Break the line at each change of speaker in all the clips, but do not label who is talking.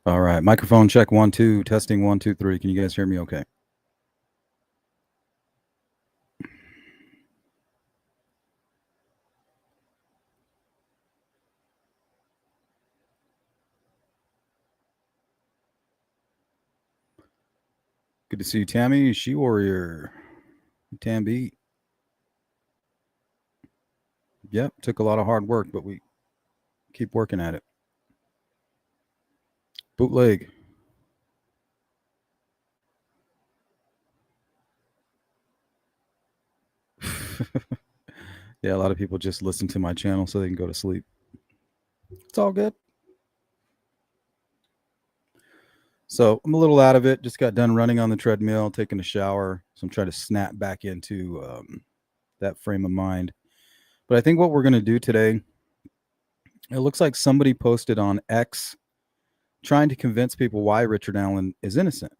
All right. Microphone check 1 2. Testing 1 2 3. Can you guys hear me okay? Good to see you, Tammy. She Warrior. Tambi. Yep. Took a lot of hard work, but we keep working at it. Bootleg. Yeah, a lot of people just listen to my channel so they can go to sleep. It's all good. So I'm a little out of it. Just got done running on the treadmill, taking a shower. So I'm trying to snap back into that frame of mind. But I think what we're going to do today, it looks like somebody posted on X trying to convince people why Richard Allen is innocent.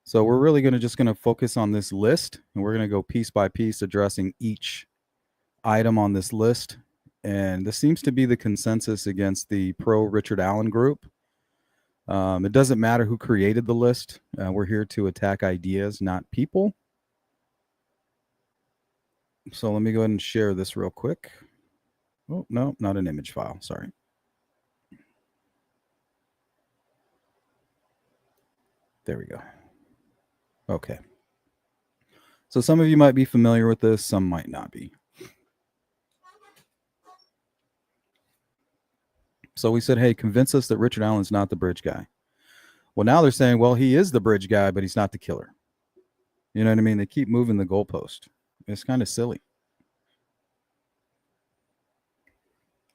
So we're really just going to focus on this list, and we're going to go piece by piece addressing each item on this list. And this seems to be the consensus against the pro Richard Allen group. It doesn't matter who created the list. We're here to attack ideas, not people. So let me go ahead and share this real quick. Oh, no, not an image file. Sorry. There we go. Okay. So some of you might be familiar with this, some might not be. So we said, hey, convince us that Richard Allen's not the bridge guy. Well, now they're saying, well, he is the bridge guy, but he's not the killer. You know what I mean? They keep moving the goalpost. It's kind of silly.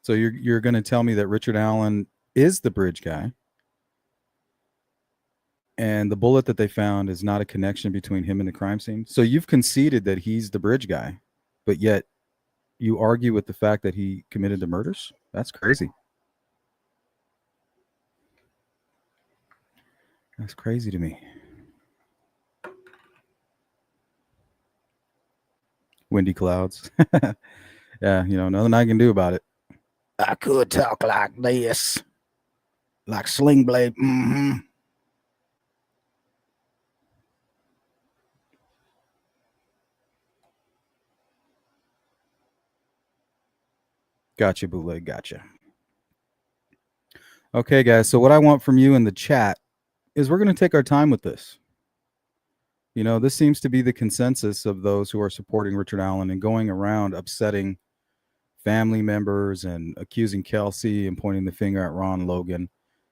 So you're going to tell me that Richard Allen is the bridge guy, and the bullet that they found is not a connection between him and the crime scene. So you've conceded that he's the bridge guy, but yet you argue with the fact that he committed the murders? That's crazy. That's crazy to me. Windy clouds. Yeah, nothing I can do about it. I could talk like this, like Sling Blade. Mm-hmm. Gotcha, bootleg. Gotcha. Okay, guys. So what I want from you in the chat is we're going to take our time with this. This seems to be the consensus of those who are supporting Richard Allen and going around upsetting family members and accusing Kelsey and pointing the finger at Ron Logan,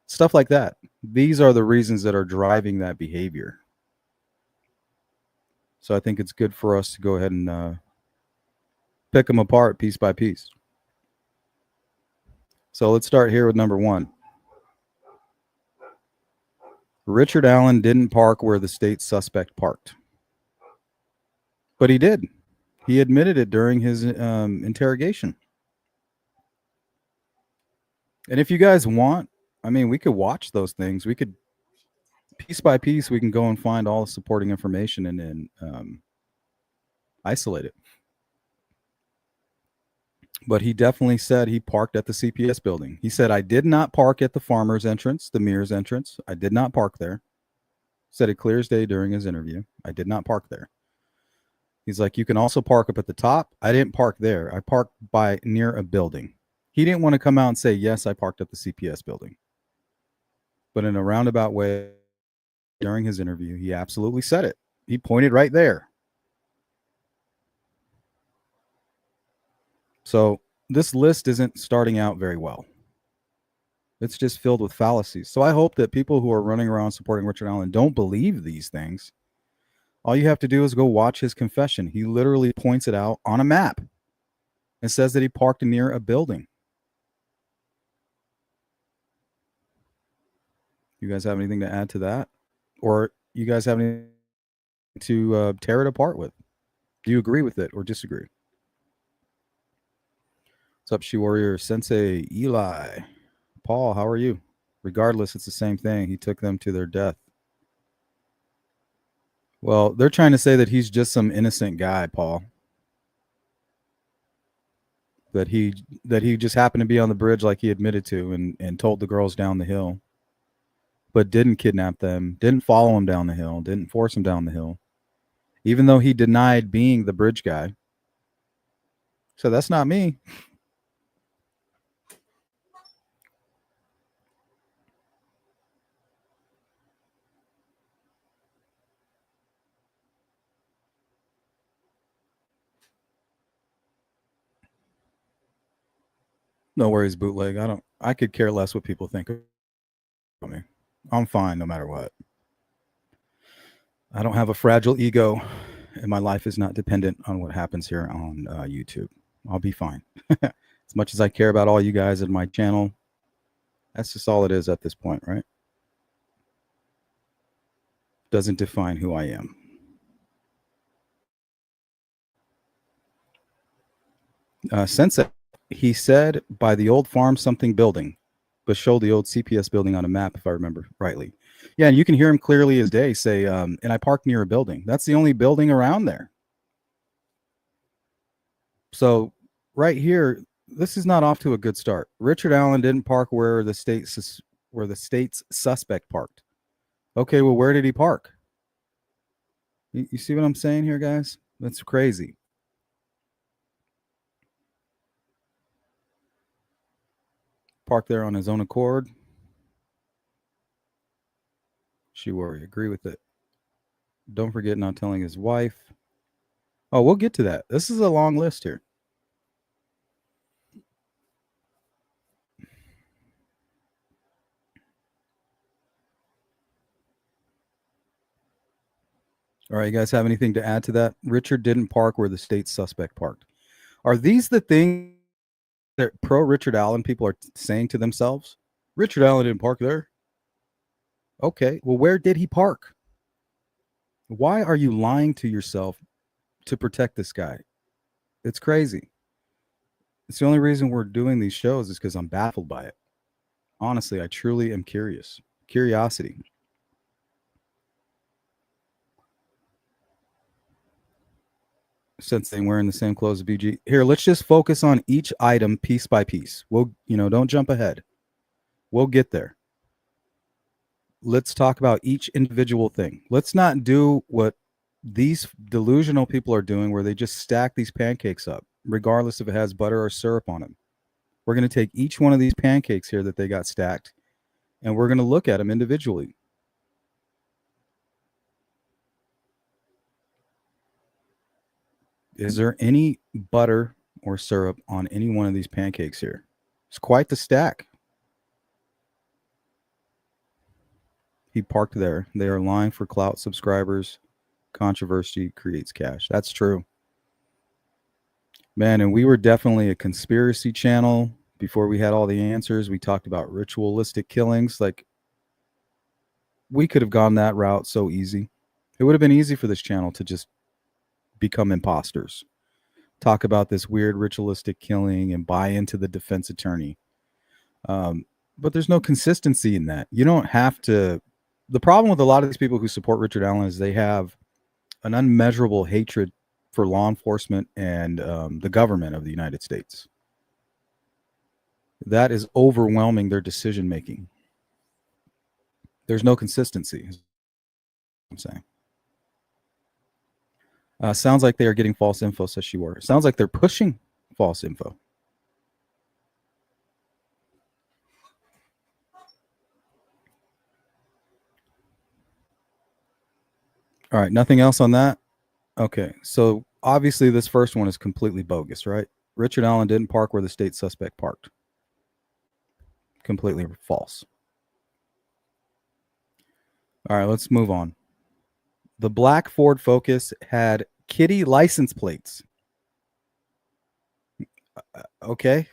stuff like that. These are the reasons that are driving that behavior. So I think it's good for us to go ahead and pick them apart piece by piece. So let's start here with number one. Richard Allen didn't park where the state suspect parked. But he did. He admitted it during his interrogation. And if you guys want, we could watch those things. We could, piece by piece, we can go and find all the supporting information and then isolate it. But he definitely said he parked at the CPS building. He said, I did not park at the Farmer's entrance, the Mears entrance. I did not park there. Said it clear as day during his interview. I did not park there. He's like, you can also park up at the top. I didn't park there. I parked near a building. He didn't want to come out and say, yes, I parked at the CPS building. But in a roundabout way, during his interview, he absolutely said it. He pointed right there. So this list isn't starting out very well. It's just filled with fallacies. So I hope that people who are running around supporting Richard Allen don't believe these things. All you have to do is go watch his confession. He literally points it out on a map and says that he parked near a building. You guys have anything to add to that? Or you guys have anything to tear it apart with? Do you agree with it or disagree? What's up, She Warrior? Sensei, Eli, Paul, how are you? Regardless, it's the same thing. He took them to their death. Well, they're trying to say that he's just some innocent guy, Paul. that he just happened to be on the bridge like he admitted to, and told the girls down the hill, but didn't kidnap them, didn't follow them down the hill, didn't force them down the hill, even though he denied being the bridge guy. So that's not me. No worries, bootleg. I could care less what people think about me. I'm fine no matter what. I don't have a fragile ego, and my life is not dependent on what happens here on YouTube. I'll be fine. As much as I care about all you guys in my channel, that's just all it is at this point, right? Doesn't define who I am. Sensei, he said by the old farm something building, but showed the old CPS building on a map, if I remember rightly. Yeah, and you can hear him clearly as day say, and I parked near a building. That's the only building around there. So right here, this is not off to a good start. Richard Allen didn't park where the state's suspect parked. Okay, well, where did he park? You see what I'm saying here, guys? That's crazy. Parked there on his own accord. She worry. Agree with it. Don't forget not telling his wife. Oh, we'll get to that. This is a long list here. All right, you guys have anything to add to that? Richard didn't park where the state suspect parked. Are these the things that pro Richard Allen people are saying to themselves? Richard Allen didn't park there. Okay, well, where did he park? Why are you lying to yourself to protect this guy? It's crazy. It's the only reason we're doing these shows is because I'm baffled by it. Honestly, I truly am curious. Curiosity. Since they're wearing the same clothes as BG. Here, let's just focus on each item piece by piece. We'll, don't jump ahead. We'll get there. Let's talk about each individual thing. Let's not do what these delusional people are doing where they just stack these pancakes up, regardless if it has butter or syrup on them. We're going to take each one of these pancakes here that they got stacked, and we're going to look at them individually. Is there any butter or syrup on any one of these pancakes here? It's quite the stack. He parked there. They are lying for clout, subscribers. Controversy creates cash. That's true. Man, and we were definitely a conspiracy channel before we had all the answers. We talked about ritualistic killings. Like, we could have gone that route so easy. It would have been easy for this channel to just become imposters. Talk about this weird ritualistic killing and buy into the defense attorney. But there's no consistency in that. You don't have to. The problem with a lot of these people who support Richard Allen is they have an unmeasurable hatred for law enforcement and the government of the United States. That is overwhelming their decision making. There's no consistency, I'm saying. Sounds like they are getting false info, says she were. Sounds like they're pushing false info. All right, nothing else on that? Okay, so obviously this first one is completely bogus, right? Richard Allen didn't park where the state suspect parked. Completely false. All right, let's move on. The black Ford Focus had kitty license plates. Okay.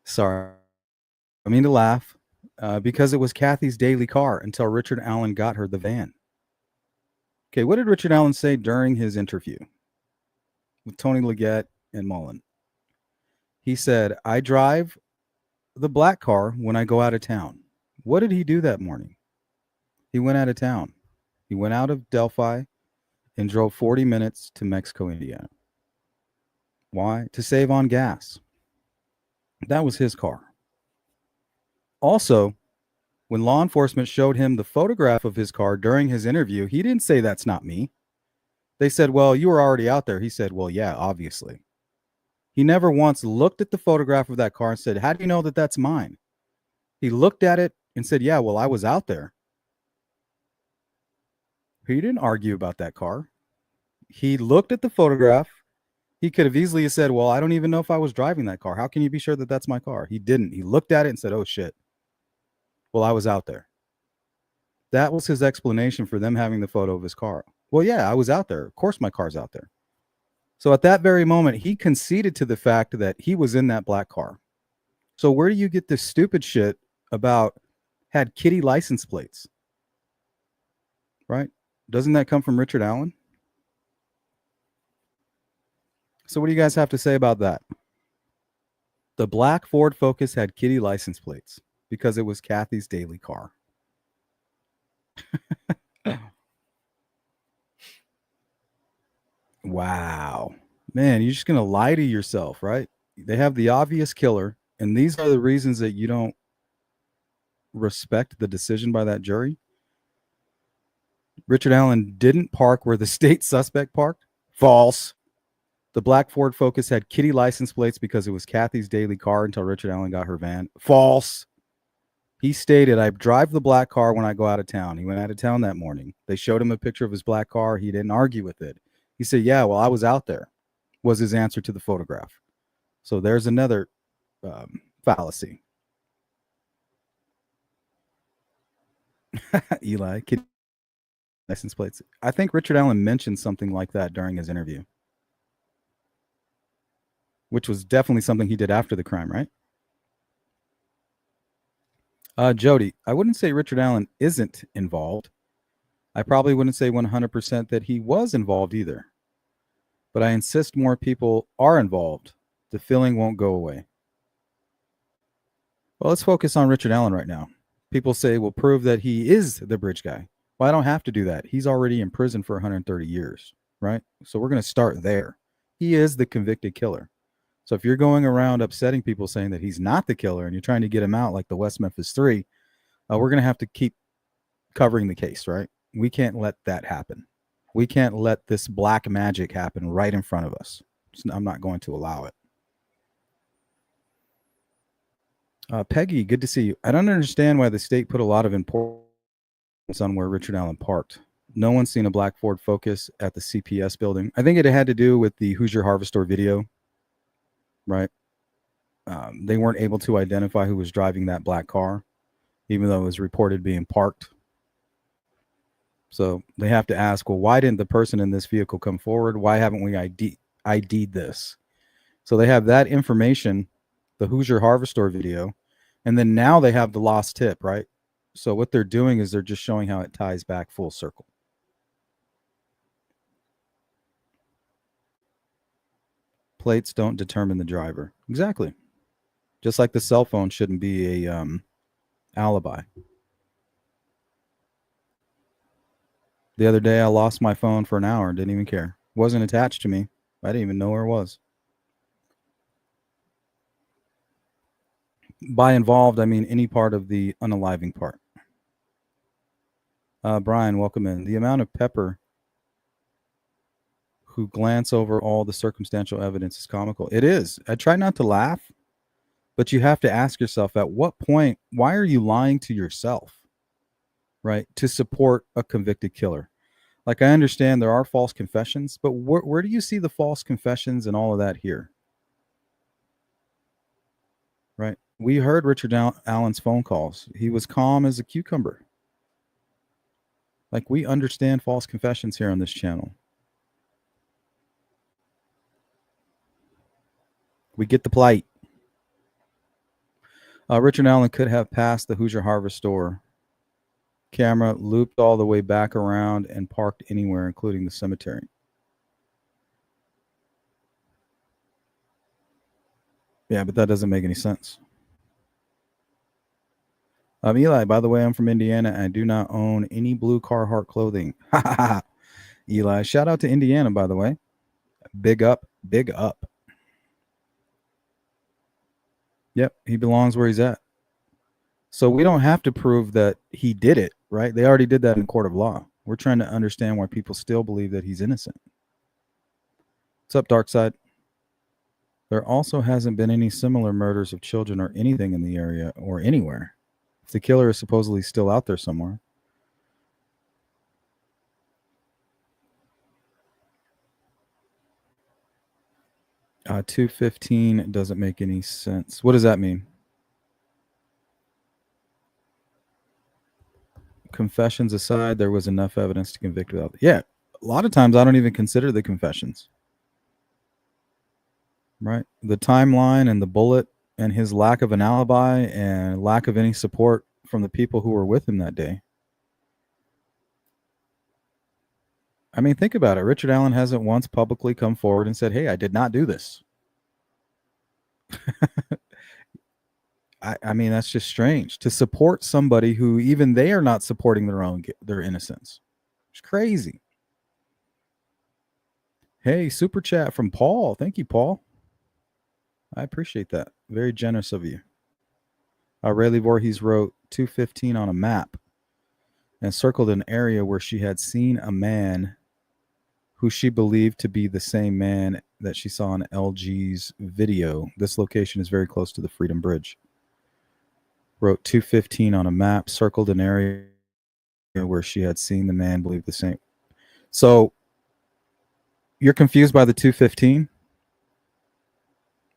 Sorry. I mean to laugh because it was Kathy's daily car until Richard Allen got her the van. Okay, what did Richard Allen say during his interview with Tony Leggett and Mullen? He said, I drive the black car when I go out of town. What did he do that morning? He went out of town. He went out of Delphi and drove 40 minutes to Mexico, Indiana. Why? To save on gas. That was his car. Also, when law enforcement showed him the photograph of his car during his interview, he didn't say that's not me. They said, well, you were already out there. He said, well, yeah, obviously. He never once looked at the photograph of that car and said, how do you know that that's mine? He looked at it and said, yeah, well, I was out there. He didn't argue about that car. He looked at the photograph. He could have easily said, well, I don't even know if I was driving that car. How can you be sure that that's my car? He didn't. He looked at it and said, oh, shit. Well, I was out there. That was his explanation for them having the photo of his car. Well, yeah, I was out there. Of course my car's out there. So at that very moment, he conceded to the fact that he was in that black car. So where do you get this stupid shit about had kitty license plates? Right? Doesn't that come from Richard Allen? So what do you guys have to say about that? The black Ford Focus had kitty license plates because it was Kathy's daily car. Wow. Man, you're just going to lie to yourself, right? They have the obvious killer, and these are the reasons that you don't respect the decision by that jury. Richard Allen didn't park where the state suspect parked. False. The black Ford Focus had kitty license plates because it was Kathy's daily car until Richard Allen got her van. False. He stated, I drive the black car when I go out of town. He went out of town that morning. They showed him a picture of his black car. He didn't argue with it. He said, yeah, well, I was out there, was his answer to the photograph. So there's another fallacy. Eli, kitty license plates. I think Richard Allen mentioned something like that during his interview, which was definitely something he did after the crime, right? Jody, I wouldn't say Richard Allen isn't involved. I probably wouldn't say 100% that he was involved either. But I insist more people are involved. The feeling won't go away. Well, let's focus on Richard Allen right now. People say, well, prove that he is the bridge guy. Well, I don't have to do that. He's already in prison for 130 years, right? So we're going to start there. He is the convicted killer. So if you're going around upsetting people saying that he's not the killer and you're trying to get him out like the West Memphis 3, we're going to have to keep covering the case, right? We can't let that happen. We can't let this black magic happen right in front of us. I'm not going to allow it. Peggy, good to see you. I don't understand why the state put a lot of importance on where Richard Allen parked. No one's seen a black Ford Focus at the CPS building. I think it had to do with the Hoosier Harvestor video, right? They weren't able to identify who was driving that black car, even though it was reported being parked. So they have to ask, well, why didn't the person in this vehicle come forward? Why haven't we ID'd this? So they have that information, the Hoosier Harvestor video, and then now they have the lost tip, right? So what they're doing is they're just showing how it ties back full circle. Plates don't determine the driver. Exactly. Just like the cell phone shouldn't be a alibi. The other day, I lost my phone for an hour and didn't even care. It wasn't attached to me. I didn't even know where it was. By involved, I mean any part of the unaliving part. Brian, welcome in. The amount of pepper who glance over all the circumstantial evidence is comical. It is. I try not to laugh, but you have to ask yourself, at what point, why are you lying to yourself, right, to support a convicted killer? Like, I understand there are false confessions, but where do you see the false confessions and all of that here? Right? We heard Richard Allen's phone calls. He was calm as a cucumber. Like, we understand false confessions here on this channel. We get the plight. Richard Allen could have passed the Hoosier Harvestor camera, looped all the way back around, and parked anywhere, including the cemetery. Yeah, but that doesn't make any sense. Eli, by the way, I'm from Indiana. And I do not own any blue Carhartt clothing. Eli, shout out to Indiana, by the way. Big up, big up. Yep, he belongs where he's at. So we don't have to prove that he did it, right? They already did that in court of law. We're trying to understand why people still believe that he's innocent. What's up, Dark Side? There also hasn't been any similar murders of children or anything in the area or anywhere. If the killer is supposedly still out there somewhere. 215 doesn't make any sense. What does that mean? Confessions aside, there was enough evidence to convict without. Yeah, a lot of times I don't even consider the confessions. Right, the timeline and the bullet and his lack of an alibi and lack of any support from the people who were with him that day. I mean, think about it. Richard Allen hasn't once publicly come forward and said, "Hey, I did not do this." I mean, that's just strange to support somebody who even they are not supporting their innocence. It's crazy. Hey, super chat from Paul. Thank you, Paul. I appreciate that. Very generous of you. Rayleigh Voorhees wrote 215 on a map and circled an area where she had seen a man who she believed to be the same man that she saw in LG's video. This location is very close to the Freedom Bridge. Wrote 215 on a map, circled an area where she had seen the man believed the same. So you're confused by the 215?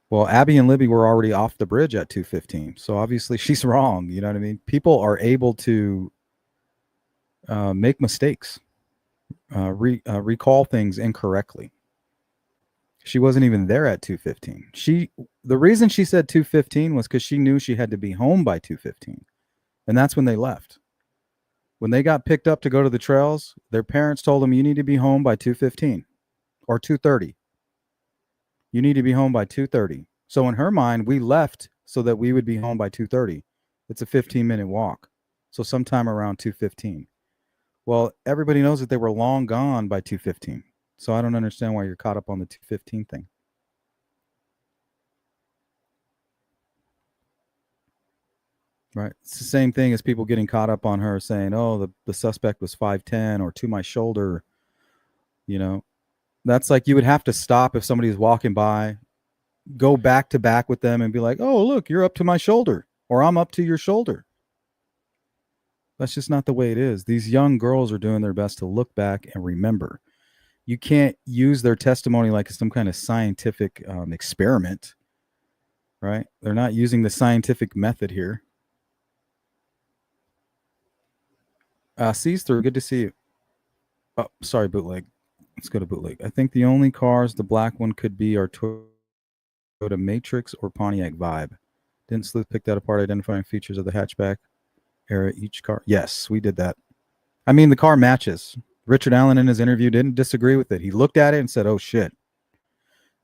Well, Abby and Libby were already off the bridge at 215. So obviously she's wrong. You know what I mean? People are able to make mistakes, recall things incorrectly. She wasn't even there at 215. The reason she said 215 was because she knew she had to be home by 215. And that's when they left. When they got picked up to go to the trails, their parents told them, you need to be home by 215 or 2:30. You need to be home by 2:30. So in her mind, we left so that we would be home by 2:30. It's a 15-minute walk. So sometime around 2:15. Well, everybody knows that they were long gone by 2:15. So I don't understand why you're caught up on the 2:15 thing. Right. It's the same thing as people getting caught up on her saying, oh, the suspect was 5'10" or to my shoulder. You know, that's like you would have to stop if somebody is walking by, go back to back with them and be like, oh, look, you're up to my shoulder or I'm up to your shoulder. That's just not the way it is. These young girls are doing their best to look back and remember. You can't use their testimony like some kind of scientific experiment, right? They're not using the scientific method here. Sees through. Good to see you. Oh, sorry, bootleg. Let's go to bootleg. I think the only cars the black one could be are Toyota Matrix or Pontiac Vibe. Didn't Sleuth pick that apart, identifying features of the hatchback era each car? Yes, we did that. I mean, the car matches. Richard Allen in his interview didn't disagree with it. He looked at it and said, oh, shit.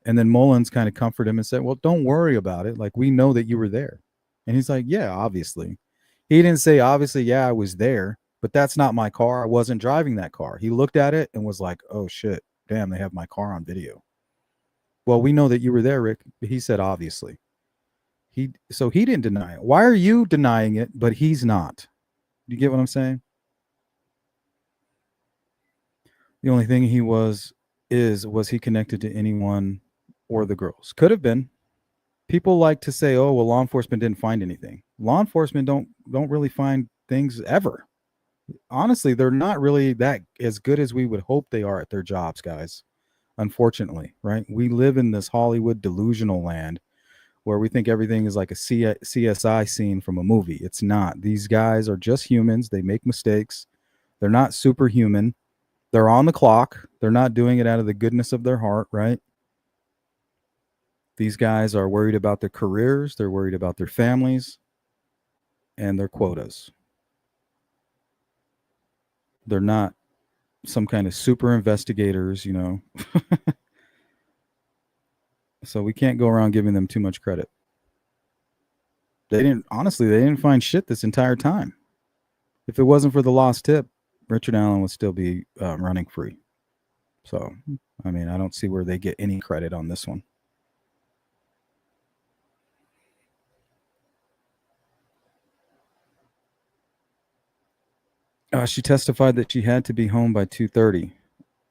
And then Mullins kind of comforted him and said, well, don't worry about it. Like, we know that you were there. And he's like, yeah, obviously. He didn't say, obviously, yeah, I was there, but that's not my car. I wasn't driving that car. He looked at it and was like, oh, shit, damn, they have my car on video. Well, we know that you were there, Rick. He said, obviously. So he didn't deny it. Why are you denying it, but he's not? You get what I'm saying? The only thing he was he connected to anyone or the girls? Could have been. People like to say, oh, well, law enforcement didn't find anything. Law enforcement don't really find things ever. Honestly, they're not really that as good as we would hope they are at their jobs, guys. Unfortunately, right? We live in this Hollywood delusional land where we think everything is like a CSI scene from a movie. It's not. These guys are just humans. They make mistakes. They're not superhuman. They're on the clock. They're not doing it out of the goodness of their heart, right? These guys are worried about their careers. They're worried about their families and their quotas. They're not some kind of super investigators, you know. So we can't go around giving them too much credit. They didn't find shit this entire time. If it wasn't for the lost tip, Richard Allen would still be running free. So, I mean, I don't see where they get any credit on this one. She testified that she had to be home by 2:30.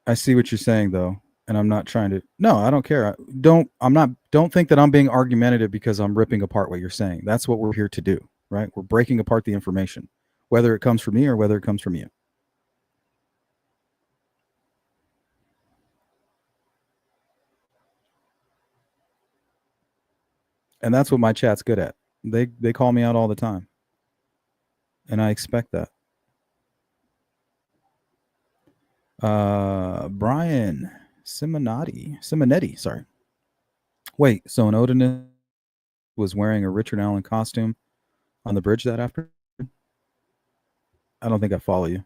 I see what you're saying though, and I'm not trying to. No, I don't care. I'm not. Don't think that I'm being argumentative because I'm ripping apart what you're saying. That's what we're here to do, right? We're breaking apart the information, whether it comes from me or whether it comes from you. And that's what my chat's good at. They call me out all the time, and I expect that. Brian Simonetti, sorry. Wait, so an Odin was wearing a Richard Allen costume on the bridge that afternoon? I don't think I follow you.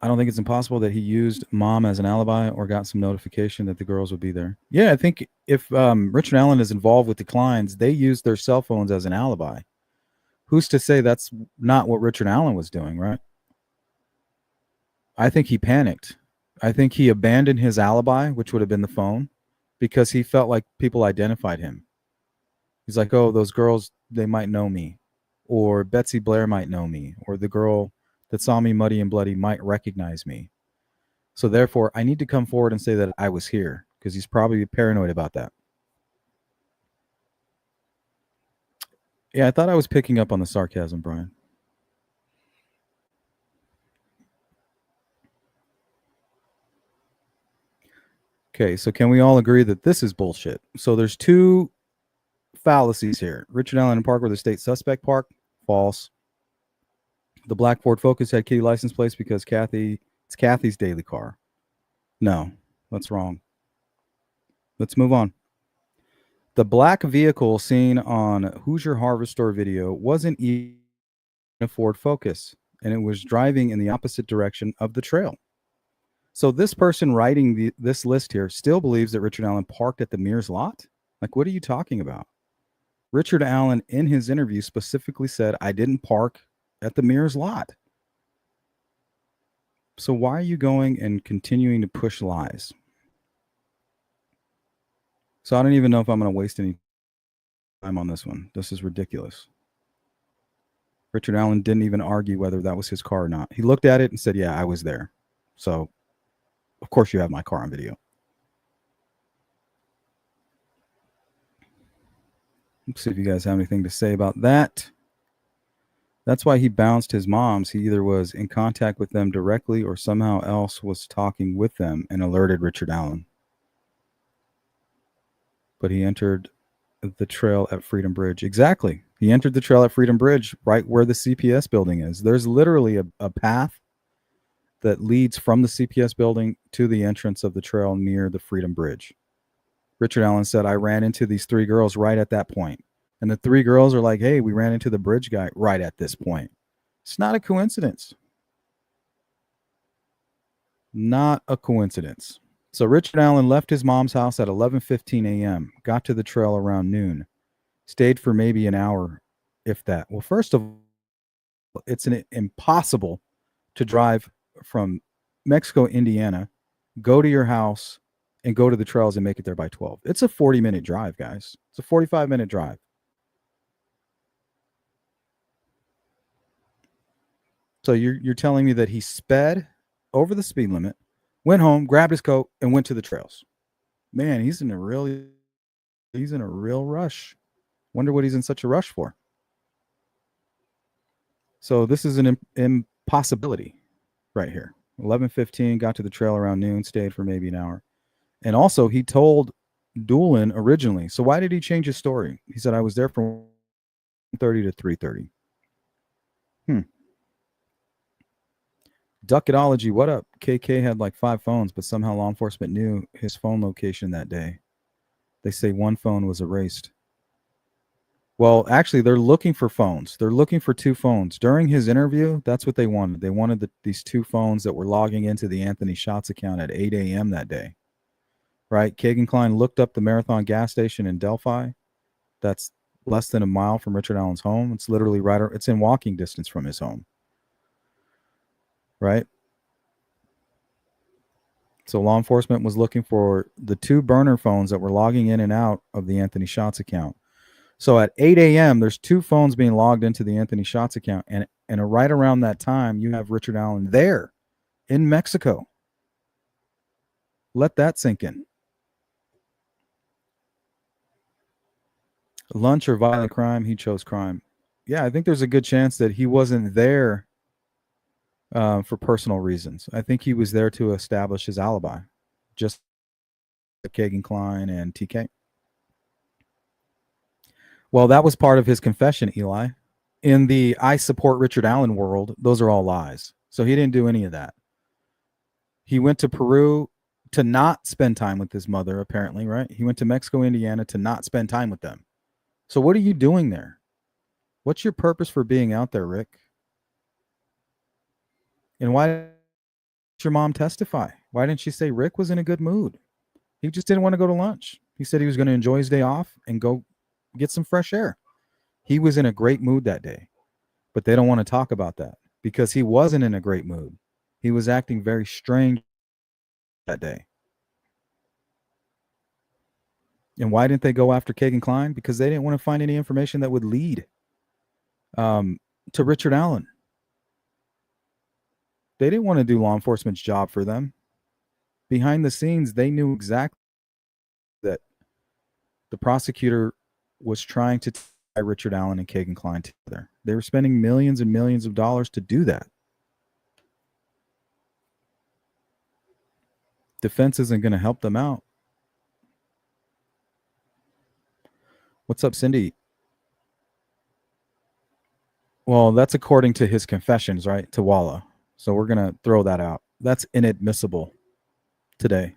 I don't think it's impossible that he used mom as an alibi or got some notification that the girls would be there. Yeah, I think if Richard Allen is involved with the Kleins, they use their cell phones as an alibi. Who's to say that's not what Richard Allen was doing, right? I think he panicked. I think he abandoned his alibi, which would have been the phone, because he felt like people identified him. He's like, oh, those girls, they might know me, or Betsy Blair might know me, or the girl that saw me muddy and bloody might recognize me. So therefore, I need to come forward and say that I was here, because he's probably paranoid about that. Yeah, I thought I was picking up on the sarcasm, Brian. Okay, so can we all agree that this is bullshit? So there's two fallacies here. Richard Allen Park were the state suspect park. False. The black Ford Focus had kitty license plates because it's Kathy's daily car. No, that's wrong. Let's move on. The black vehicle seen on Hoosier Harvestor video wasn't even a Ford Focus, and it was driving in the opposite direction of the trail. So this person writing this list here still believes that Richard Allen parked at the Mears lot? Like, what are you talking about? Richard Allen, in his interview, specifically said, I didn't park at the Mears lot. So why are you going and continuing to push lies? So I don't even know if I'm going to waste any time on this one. This is ridiculous. Richard Allen didn't even argue whether that was his car or not. He looked at it and said, yeah, I was there. So, of course, you have my car on video. Let's see if you guys have anything to say about that. That's why he bounced his moms. He either was in contact with them directly or somehow else was talking with them and alerted Richard Allen. But he entered the trail at Freedom Bridge. Exactly. He entered the trail at Freedom Bridge right where the CPS building is. There's literally a path that leads from the CPS building to the entrance of the trail near the Freedom Bridge. Richard Allen said, I ran into these three girls right at that point. And the three girls are like, hey, we ran into the bridge guy right at this point. It's not a coincidence. Not a coincidence. So Richard Allen left his mom's house at 11:15 a.m., got to the trail around noon, stayed for maybe an hour, if that. Well, first of all, it's impossible to drive from Mexico, Indiana, go to your house, and go to the trails and make it there by 12. It's a 40-minute drive, guys. It's a 45-minute drive. So you're telling me that he sped over the speed limit, went home, grabbed his coat, and went to the trails. Man, he's in a real rush. Wonder what he's in such a rush for. So this is an impossibility right here. 11:15, got to the trail around noon, stayed for maybe an hour. And also, he told Doolin originally. So why did he change his story? He said, I was there from 1:30 to 3:30. Ducketology, what up? KK had like 5 phones, but somehow law enforcement knew his phone location that day. They say one phone was erased. Well, actually, they're looking for phones. They're looking for 2 phones. During his interview, that's what they wanted. They wanted these 2 phones that were logging into the Anthony Shots account at 8 a.m. that day. Right? Kagan Klein looked up the Marathon gas station in Delphi. That's less than a mile from Richard Allen's home. It's literally it's in walking distance from his home. Right? So law enforcement was looking for the 2 burner phones that were logging in and out of the Anthony Shots account. So at 8 a.m., there's 2 phones being logged into the Anthony Shots account. And And right around that time, you have Richard Allen there in Mexico. Let that sink in. Lunch or violent crime, he chose crime. Yeah, I think there's a good chance that he wasn't there for personal reasons. I think he was there to establish his alibi, just like Kagan Klein and TK. Well, that was part of his confession, Eli. In the I support Richard Allen world, those are all lies. So he didn't do any of that. He went to Peru to not spend time with his mother, apparently, right? He went to Mexico, Indiana to not spend time with them. So what are you doing there? What's your purpose for being out there, Rick? And why did your mom testify? Why didn't she say Rick was in a good mood? He just didn't want to go to lunch. He said he was going to enjoy his day off and go get some fresh air. He was in a great mood that day, but they don't want to talk about that because he wasn't in a great mood. He was acting very strange that day. And why didn't they go after Kagan Klein? Because they didn't want to find any information that would lead to Richard Allen. They didn't want to do law enforcement's job for them. Behind the scenes, they knew exactly that the prosecutor was trying to tie Richard Allen and Kagan Klein together. They were spending millions and millions of dollars to do that. Defense isn't going to help them out. What's up, Cindy? Well, that's according to his confessions, right? To Walla. So we're going to throw that out. That's inadmissible today.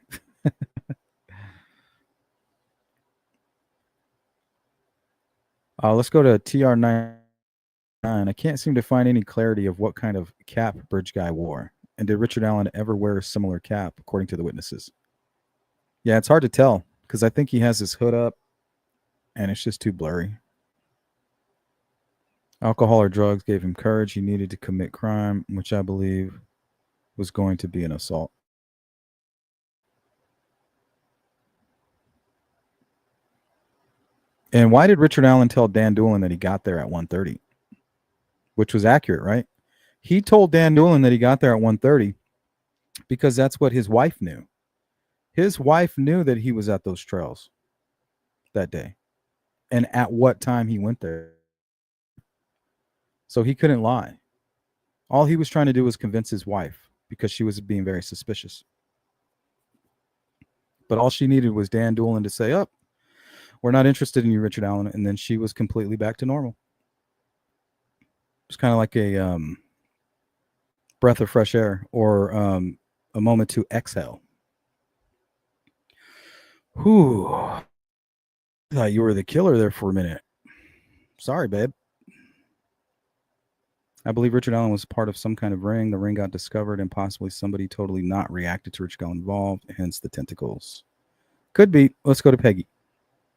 Let's go to TR9. I can't seem to find any clarity of what kind of cap Bridge Guy wore. And did Richard Allen ever wear a similar cap, according to the witnesses? Yeah, it's hard to tell because I think he has his hood up and it's just too blurry. Alcohol or drugs gave him courage. He needed to commit crime, which I believe was going to be an assault. And why did Richard Allen tell Dan Doolin that he got there at 1:30? Which was accurate, right? He told Dan Doolin that he got there at 1:30 because that's what his wife knew. His wife knew that he was at those trails that day and at what time he went there. So he couldn't lie. All he was trying to do was convince his wife because she was being very suspicious. But all she needed was Dan Doolin to say, "Oh, we're not interested in you, Richard Allen," and then she was completely back to normal. It's kind of like a breath of fresh air or a moment to exhale. Whew. I thought you were the killer there for a minute. Sorry, babe. I believe Richard Allen was part of some kind of ring. The ring got discovered and possibly somebody totally not reacted to Richard Allen involved, hence the tentacles. Could be. Let's go to Peggy.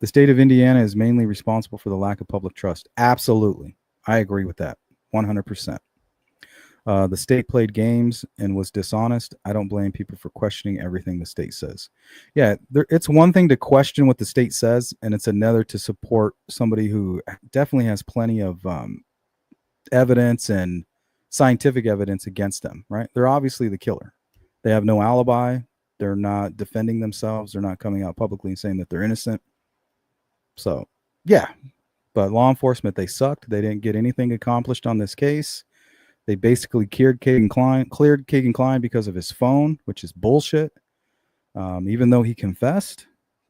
The state of Indiana is mainly responsible for the lack of public trust. Absolutely. I agree with that. 100%. The state played games and was dishonest. I don't blame people for questioning everything the state says. Yeah, it's one thing to question what the state says, and it's another to support somebody who definitely has plenty of evidence and scientific evidence against them, right? They're obviously the killer. They have no alibi. They're not defending themselves. They're not coming out publicly and saying that they're innocent. So, yeah. But law enforcement, they sucked. They didn't get anything accomplished on this case. They basically cleared Kagan Klein because of his phone, which is bullshit. Even though he confessed,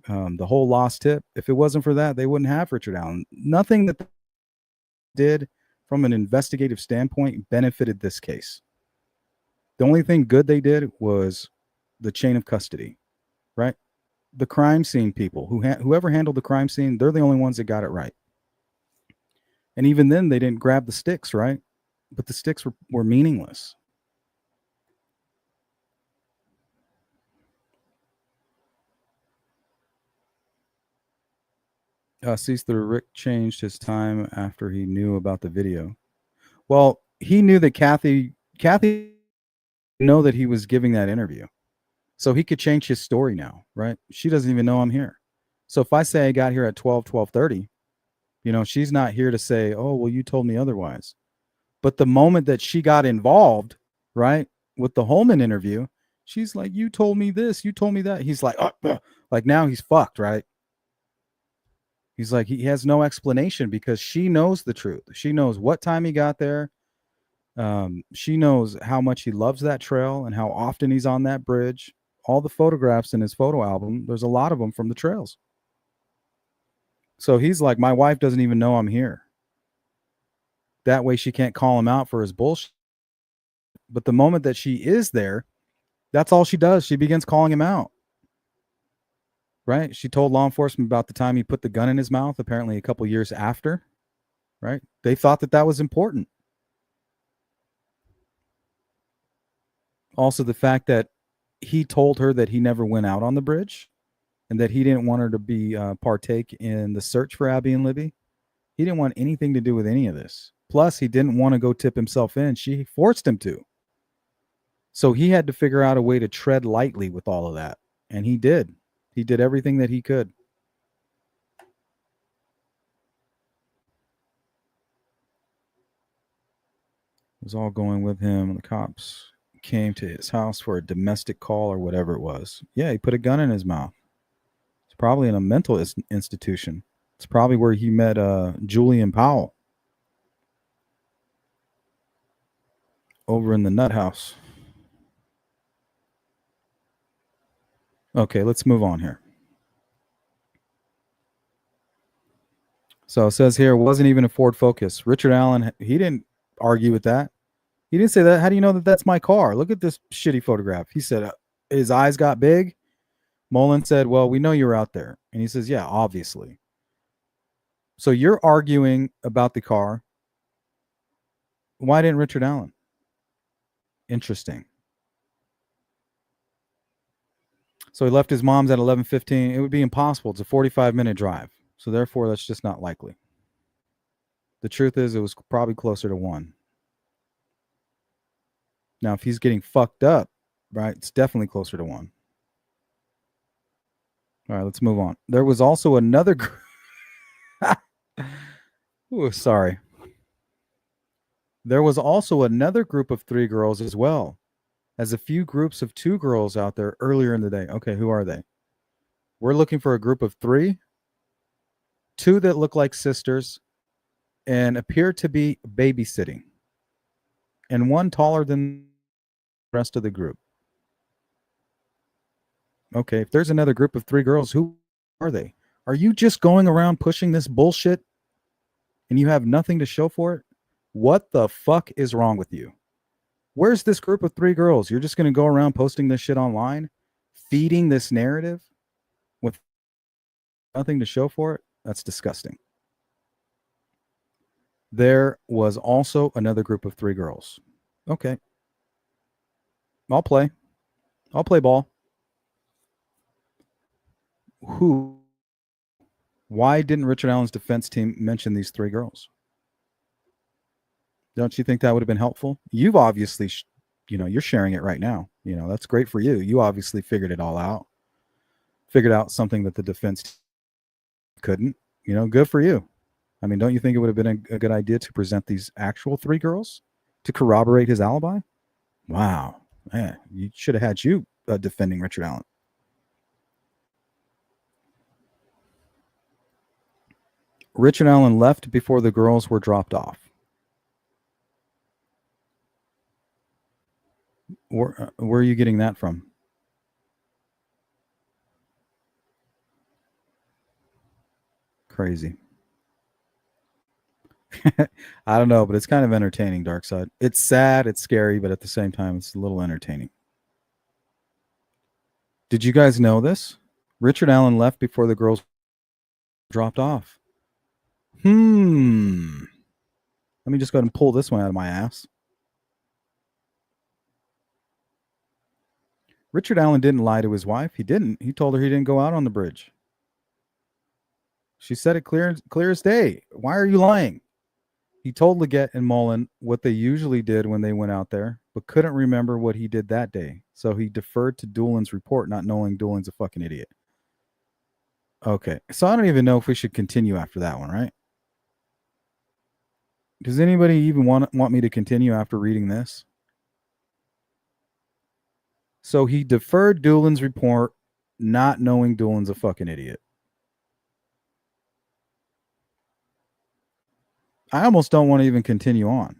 the whole lost tip, if it wasn't for that, they wouldn't have Richard Allen. Nothing that they did from an investigative standpoint benefited this case. The only thing good they did was the chain of custody, right? The crime scene people, whoever handled the crime scene, they're the only ones that got it right. And even then, they didn't grab the sticks, right? But the sticks were meaningless. Sees the Rick changed his time after he knew about the video. Well, he knew that Kathy know that he was giving that interview. So he could change his story now, right? She doesn't even know I'm here. So if I say I got here at 12:30, she's not here to say, "Oh, well, you told me otherwise." But the moment that she got involved, right, with the Holman interview, she's like, you told me this, you told me that. He's like, like now he's fucked, right? He's like, he has no explanation because she knows the truth. She knows what time he got there. She knows how much he loves that trail and how often he's on that bridge. All the photographs in his photo album, there's a lot of them from the trails. So he's like, my wife doesn't even know I'm here. That way she can't call him out for his bullshit. But the moment that she is there, that's all she does. She begins calling him out. Right? She told law enforcement about the time he put the gun in his mouth, apparently a couple years after. Right? They thought that was important. Also, the fact that he told her that he never went out on the bridge and that he didn't want her to be partake in the search for Abby and Libby. He didn't want anything to do with any of this. Plus, he didn't want to go tip himself in. She forced him to. So he had to figure out a way to tread lightly with all of that. And he did. He did everything that he could. It was all going with him. The cops came to his house for a domestic call or whatever it was. Yeah, he put a gun in his mouth. It's probably in a mental institution. It's probably where he met Julian Powell over in the nut house. Okay, let's move on here. So it says here, it wasn't even a Ford Focus. Richard Allen, he didn't argue with that. He didn't say that. How do you know that that's my car? Look at this shitty photograph. He said his eyes got big. Mullen said, well, we know you're out there. And he says, yeah, obviously. So you're arguing about the car. Why didn't Richard Allen? Interesting. So he left his mom's at 11:15. It would be impossible. It's a 45-minute drive. So therefore, that's just not likely. The truth is, it was probably closer to 1. Now, if he's getting fucked up, right, it's definitely closer to 1. All right, let's move on. There was also another group. Ooh, sorry. There was also another group of 3 girls as well, as a few groups of 2 girls out there earlier in the day. Okay, who are they? We're looking for a group of 3, 2 that look like sisters and appear to be babysitting, and 1 taller than the rest of the group. Okay, if there's another group of 3 girls, who are they? Are you just going around pushing this bullshit and you have nothing to show for it? What the fuck is wrong with you? Where's this group of 3 girls? You're just going to go around posting this shit online, feeding this narrative with nothing to show for it? That's disgusting. There was also another group of 3 girls. Okay. I'll play ball. Who? Why didn't Richard Allen's defense team mention these 3 girls? Don't you think that would have been helpful? You've obviously, you're sharing it right now. That's great for you. You obviously figured it all out. Figured out something that the defense couldn't. Good for you. I mean, don't you think it would have been a good idea to present these actual 3 girls to corroborate his alibi? Wow. Man, you should have had you defending Richard Allen. Richard Allen left before the girls were dropped off. Where are you getting that from? Crazy. I don't know, but it's kind of entertaining, Dark Side. It's sad, it's scary, but at the same time, it's a little entertaining. Did you guys know this? Richard Allen left before the girls dropped off. Let me just go ahead and pull this one out of my ass. Richard Allen didn't lie to his wife. He didn't. He told her he didn't go out on the bridge. She said it clear as day. Why are you lying? He told Leggett and Mullen what they usually did when they went out there, but couldn't remember what he did that day. So he deferred to Doolin's report, not knowing Doolin's a fucking idiot. Okay. So I don't even know if we should continue after that one, right? Does anybody even want me to continue after reading this? So he deferred Doolin's report, not knowing Doolin's a fucking idiot. I almost don't want to even continue on.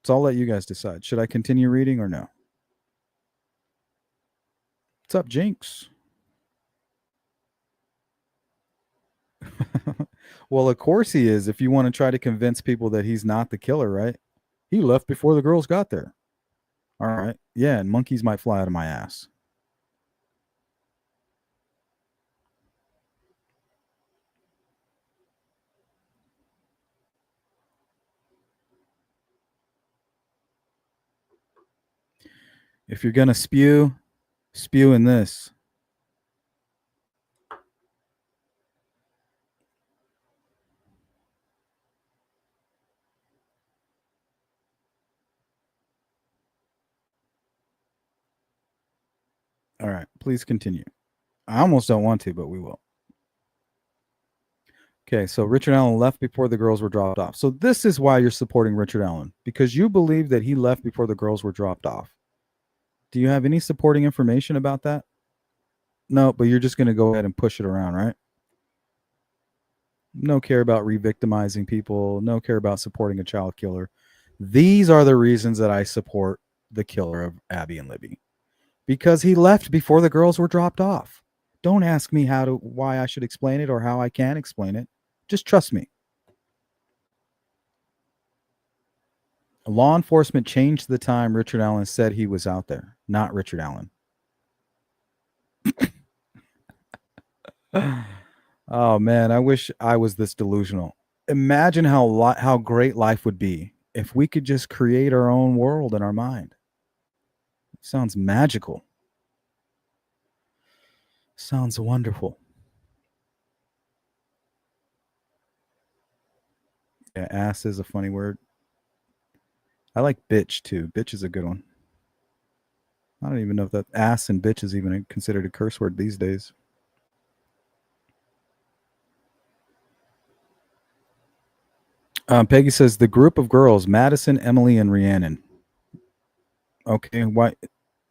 So I'll let you guys decide. Should I continue reading or no? What's up, Jinx? Well, of course he is, if you want to try to convince people that he's not the killer, right? He left before the girls got there. All right. Yeah, and monkeys might fly out of my ass. If you're going to spew, spew in this. All right, please continue. I almost don't want to, but we will. Okay, so Richard Allen left before the girls were dropped off. So this is why you're supporting Richard Allen, because you believe that he left before the girls were dropped off. Do you have any supporting information about that? No, but you're just going to go ahead and push it around, right? No care about re-victimizing people. No care about supporting a child killer. These are the reasons that I support the killer of Abby and Libby, because he left before the girls were dropped off. Don't ask me why I should explain it or how I can explain it. Just trust me. Law enforcement changed the time Richard Allen said he was out there, not Richard Allen. Oh man, I wish I was this delusional. Imagine how great life would be if we could just create our own world in our mind. It sounds magical. Sounds wonderful. Yeah, ass is a funny word. I like bitch too. Bitch is a good one. I don't even know if that ass and bitch is even considered a curse word these days. Peggy says the group of girls: Madison, Emily, and Rhiannon. Okay, why?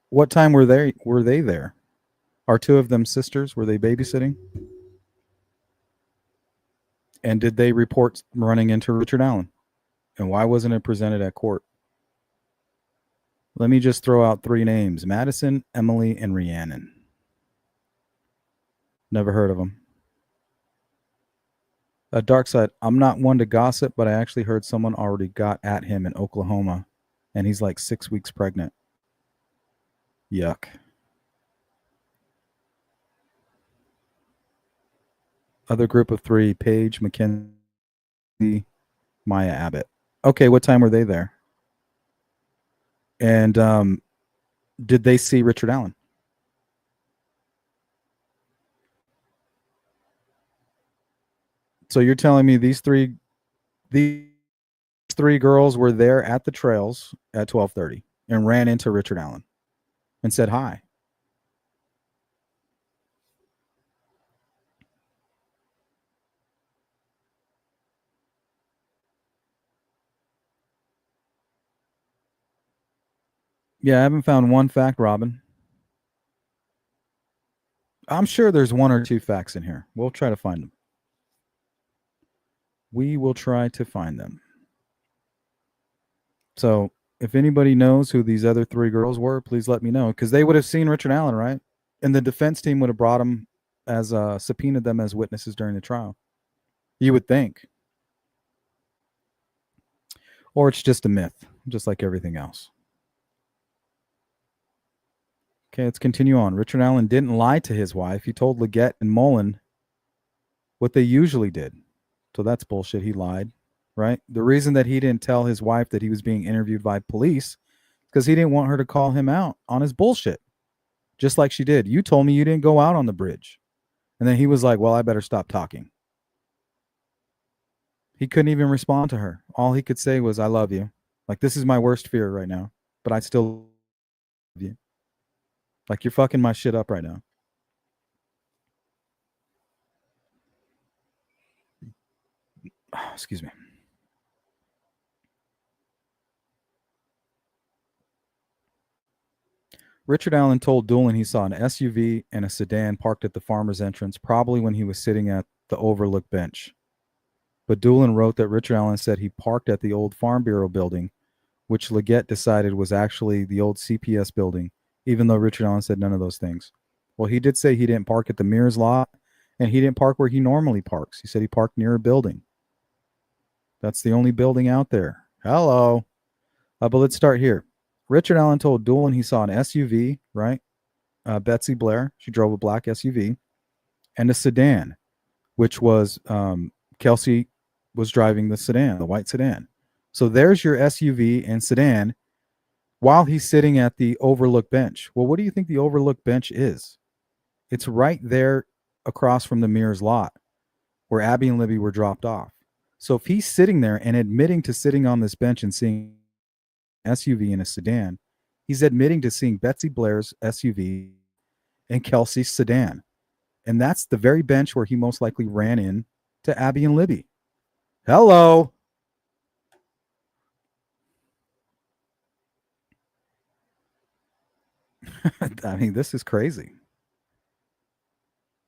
What time were they? Were they there? Are two of them sisters? Were they babysitting? And did they report running into Richard Allen? And why wasn't it presented at court? Let me just throw out three names: Madison, Emily, and Rhiannon. Never heard of them. Dark Side, I'm not one to gossip, but I actually heard someone already got at him in Oklahoma, and he's like 6 weeks pregnant. Yuck. Other group of three: Paige, Mackenzie, Maya Abbott. Okay, what time were they there? And did they see Richard Allen? So you're telling me these three girls were there at the trails at 12:30 and ran into Richard Allen and said hi. Yeah, I haven't found one fact, Robin. I'm sure there's one or two facts in here. We'll try to find them. We will try to find them. So if anybody knows who these other three girls were, please let me know, because they would have seen Richard Allen, right? And the defense team would have brought them as subpoenaed them as witnesses during the trial. You would think. Or it's just a myth, just like everything else. Okay, let's continue on. Richard Allen didn't lie to his wife. He told Leggett and Mullen what they usually did. So that's bullshit. He lied, right? The reason that he didn't tell his wife that he was being interviewed by police because he didn't want her to call him out on his bullshit, just like she did. You told me you didn't go out on the bridge. And then he was like, well, I better stop talking. He couldn't even respond to her. All he could say was, I love you. Like, this is my worst fear right now, but I still love you. Like, you're fucking my shit up right now. Excuse me. Richard Allen told Doolin he saw an SUV and a sedan parked at the farmer's entrance, probably when he was sitting at the overlook bench. But Doolin wrote that Richard Allen said he parked at the old Farm Bureau building, which Leggett decided was actually the old CPS building, even though Richard Allen said none of those things. Well, he did say he didn't park at the Mears lot, and he didn't park where he normally parks. He said he parked near a building. That's the only building out there. Hello. But let's start here. Richard Allen told Doolin he saw an SUV, right? Betsy Blair, she drove a black SUV, and a sedan, which was Kelsey was driving the sedan, the white sedan. So there's your SUV and sedan while he's sitting at the overlook bench. Well, what do you think the overlook bench is? It's right there across from the Mears lot where Abby and Libby were dropped off. So if he's sitting there and admitting to sitting on this bench and seeing an SUV and a sedan, he's admitting to seeing Betsy Blair's SUV and Kelsey's sedan. And that's the very bench where he most likely ran in to Abby and Libby. Hello. I mean, this is crazy.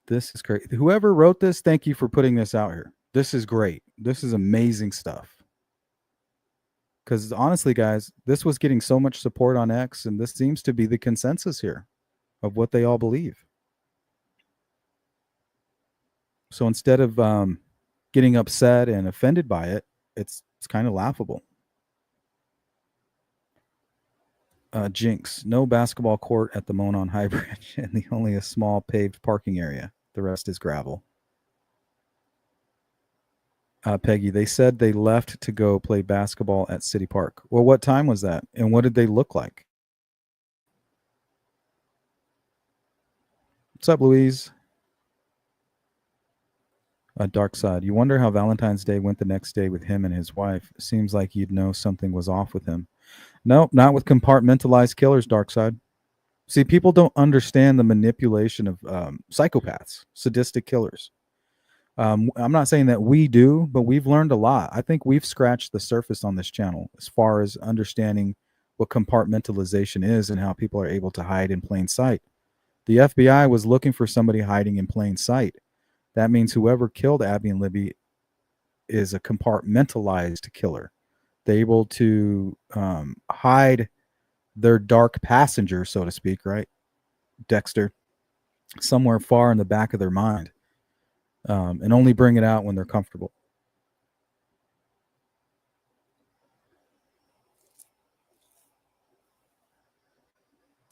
This is crazy. Whoever wrote this, thank you for putting this out here. This is great. This is amazing stuff. Because honestly, guys, this was getting so much support on X, and this seems to be the consensus here of what they all believe. So instead of getting upset and offended by it, it's kind of laughable. Jinx, no basketball court at the Monon High Bridge, and only a small paved parking area. The rest is gravel. Peggy, they said they left to go play basketball at City Park. Well, what time was that? And what did they look like? What's up, Louise? Dark Side. You wonder how Valentine's Day went the next day with him and his wife. Seems like you'd know something was off with him. No, not with compartmentalized killers, Dark Side. See, people don't understand the manipulation of psychopaths, sadistic killers. I'm not saying that we do, but we've learned a lot. I think we've scratched the surface on this channel as far as understanding what compartmentalization is and how people are able to hide in plain sight. The FBI was looking for somebody hiding in plain sight. That means whoever killed Abby and Libby is a compartmentalized killer. They're able to hide their dark passenger, so to speak, right? Dexter, somewhere far in the back of their mind, and only bring it out when they're comfortable.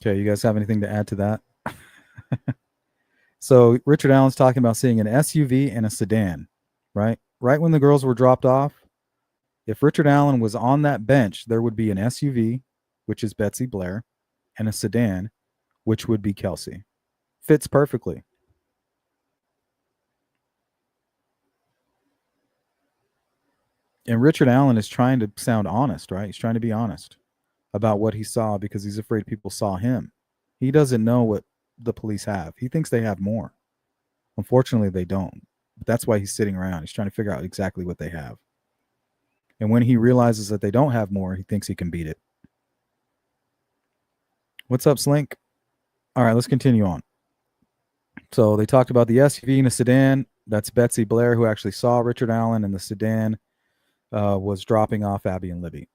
Okay, you guys have anything to add to that? So Richard Allen's talking about seeing an SUV and a sedan, right? Right when the girls were dropped off, if Richard Allen was on that bench, there would be an SUV, which is Betsy Blair, and a sedan, which would be Kelsey. Fits perfectly. And Richard Allen is trying to sound honest, right? He's trying to be honest about what he saw because he's afraid people saw him. He doesn't know what the police have. He thinks they have more. Unfortunately, they don't. But that's why he's sitting around. He's trying to figure out exactly what they have. And when he realizes that they don't have more, he thinks he can beat it. What's up, Slink? All right, let's continue on. So they talked about the SUV and a sedan. That's Betsy Blair, who actually saw Richard Allen, and the sedan was dropping off Abby and Libby.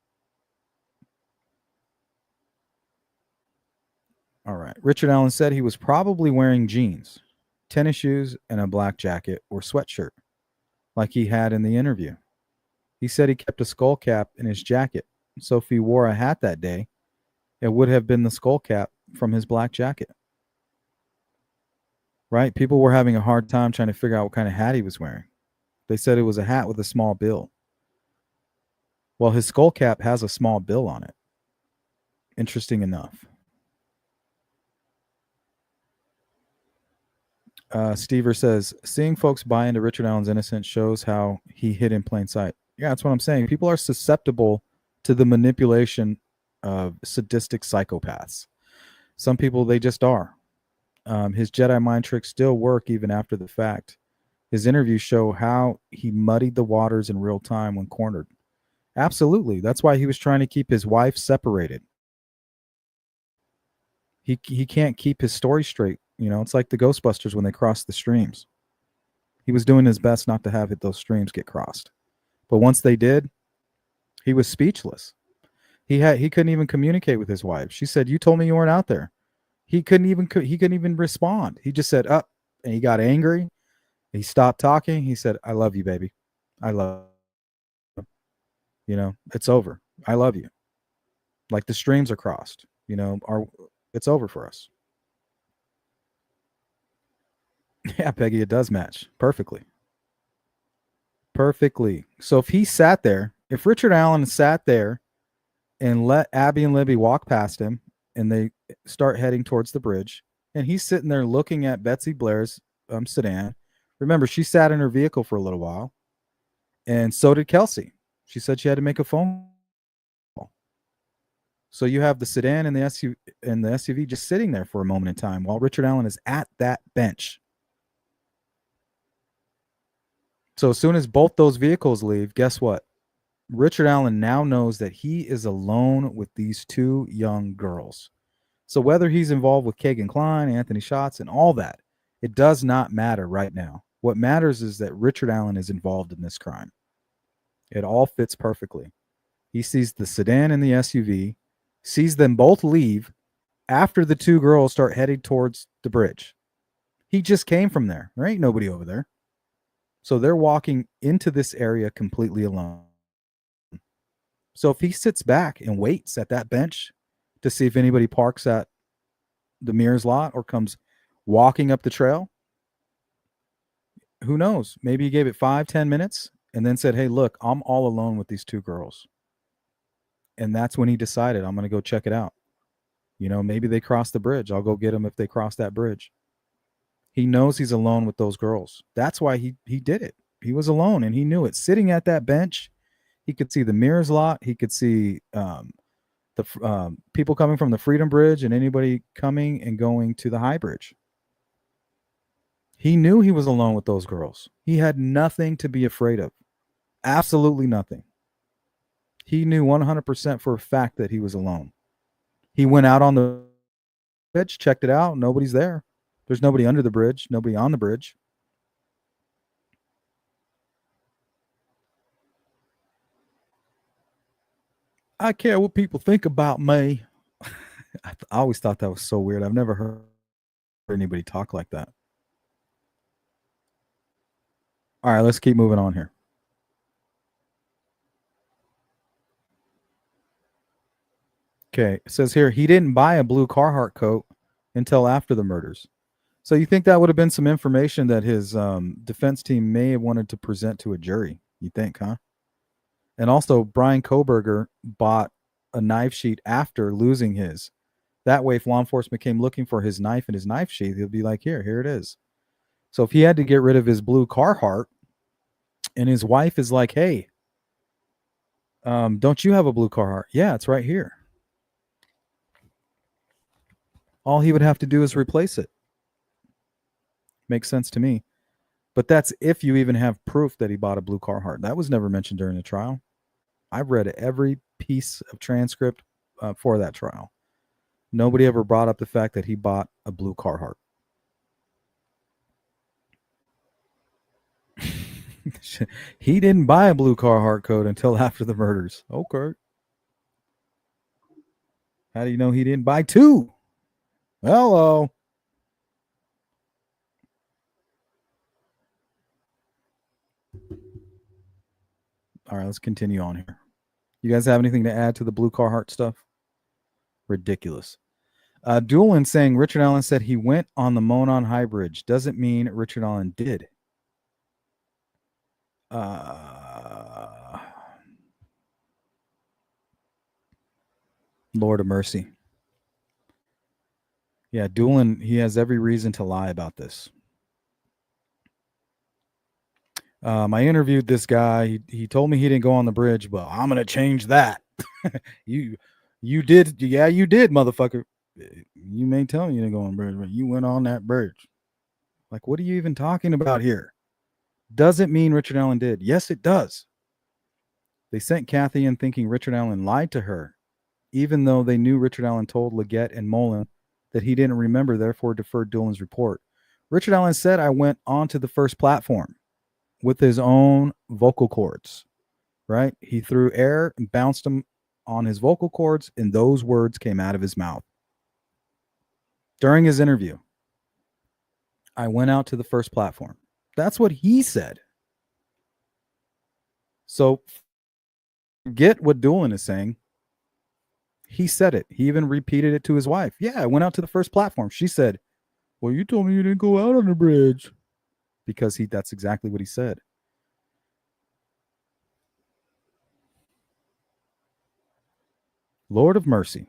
All right. Richard Allen said he was probably wearing jeans, tennis shoes, and a black jacket or sweatshirt, like he had in the interview. He said he kept a skull cap in his jacket, so if he wore a hat that day, it would have been the skull cap from his black jacket. Right? People were having a hard time trying to figure out what kind of hat he was wearing. They said it was a hat with a small bill. Well, his skull cap has a small bill on it. Interesting enough. Stever says, seeing folks buy into Richard Allen's innocence shows how he hid in plain sight. Yeah, that's what I'm saying. People are susceptible to the manipulation of sadistic psychopaths. Some people, they just are. His Jedi mind tricks still work even after the fact. His interviews show how he muddied the waters in real time when cornered. Absolutely. That's why he was trying to keep his wife separated. He can't keep his story straight. You know, it's like the Ghostbusters when they crossed the streams. He was doing his best not to have those streams get crossed. But once they did, he was speechless. He couldn't even communicate with his wife. She said, "You told me you weren't out there." He couldn't even respond. He just said, "Up," and he got angry. He stopped talking. He said, "I love you, baby. I love you. You know, it's over. I love you." Like the streams are crossed. You know, it's over for us. Yeah, Peggy, it does match perfectly. Perfectly. So if he sat there, if Richard Allen sat there and let Abby and Libby walk past him and they start heading towards the bridge, and he's sitting there looking at Betsy Blair's sedan. Remember, she sat in her vehicle for a little while, and so did Kelsey. She said she had to make a phone call. So you have the sedan and the SUV just sitting there for a moment in time while Richard Allen is at that bench. So as soon as both those vehicles leave, guess what? Richard Allen now knows that he is alone with these two young girls. So whether he's involved with Kagan Klein, Anthony Schatz, and all that, it does not matter right now. What matters is that Richard Allen is involved in this crime. It all fits perfectly. He sees the sedan and the SUV, sees them both leave after the two girls start heading towards the bridge. He just came from there. There ain't nobody over there. So they're walking into this area completely alone. So if he sits back and waits at that bench to see if anybody parks at the Mears lot or comes walking up the trail, who knows? Maybe he gave it 5-10 minutes and then said, "Hey, look, I'm all alone with these two girls." And that's when he decided, I'm going to go check it out. You know, maybe they cross the bridge. I'll go get them if they cross that bridge. He knows he's alone with those girls. That's why he did it. He was alone and he knew it. Sitting at that bench, he could see the Mears lot. He could see the people coming from the Freedom Bridge and anybody coming and going to the High Bridge. He knew he was alone with those girls. He had nothing to be afraid of. Absolutely nothing. He knew 100% for a fact that he was alone. He went out on the bridge, checked it out. Nobody's there. There's nobody under the bridge, nobody on the bridge. I care what people think about me. I always thought that was so weird. I've never heard anybody talk like that. All right, let's keep moving on here. Okay, it says here he didn't buy a blue Carhartt coat until after the murders. So you think that would have been some information that his defense team may have wanted to present to a jury? You think, huh? And also, Brian Koberger bought a knife sheath after losing his. That way, if law enforcement came looking for his knife and his knife sheath, he'll be like, here it is. So if he had to get rid of his blue Carhartt, and his wife is like, "Hey, don't you have a blue Carhartt?" "Yeah, it's right here." All he would have to do is replace it. Makes sense to me. But that's if you even have proof that he bought a blue Carhartt. That was never mentioned during the trial. I've read every piece of transcript for that trial. Nobody ever brought up the fact that he bought a blue Carhartt. He didn't buy a blue Carhartt coat until after the murders. Okay. How do you know he didn't buy two? Hello. All right, let's continue on here. You guys have anything to add to the blue Carhartt stuff? Ridiculous. Doolin saying Richard Allen said he went on the Monon High Bridge. Doesn't mean Richard Allen did. Lord of mercy. Yeah, Doolin, he has every reason to lie about this. I interviewed this guy. He told me he didn't go on the bridge, but I'm gonna change that. you did, yeah, you did, motherfucker. You may tell me you didn't go on the bridge, but you went on that bridge. Like, what are you even talking about here? Doesn't mean Richard Allen did. Yes, it does. They sent Kathy in thinking Richard Allen lied to her, even though they knew Richard Allen told Leggett and Mullen that he didn't remember, therefore deferred Doolin's report. Richard Allen said, I went onto the first platform with his own vocal cords, right? He threw air and bounced them on his vocal cords, and those words came out of his mouth. During his interview, I went out to the first platform. That's what he said. So get what Doolin is saying. He said it. He even repeated it to his wife. Yeah, I went out to the first platform. She said, well, you told me you didn't go out on the bridge. Because that's exactly what he said. Lord of mercy.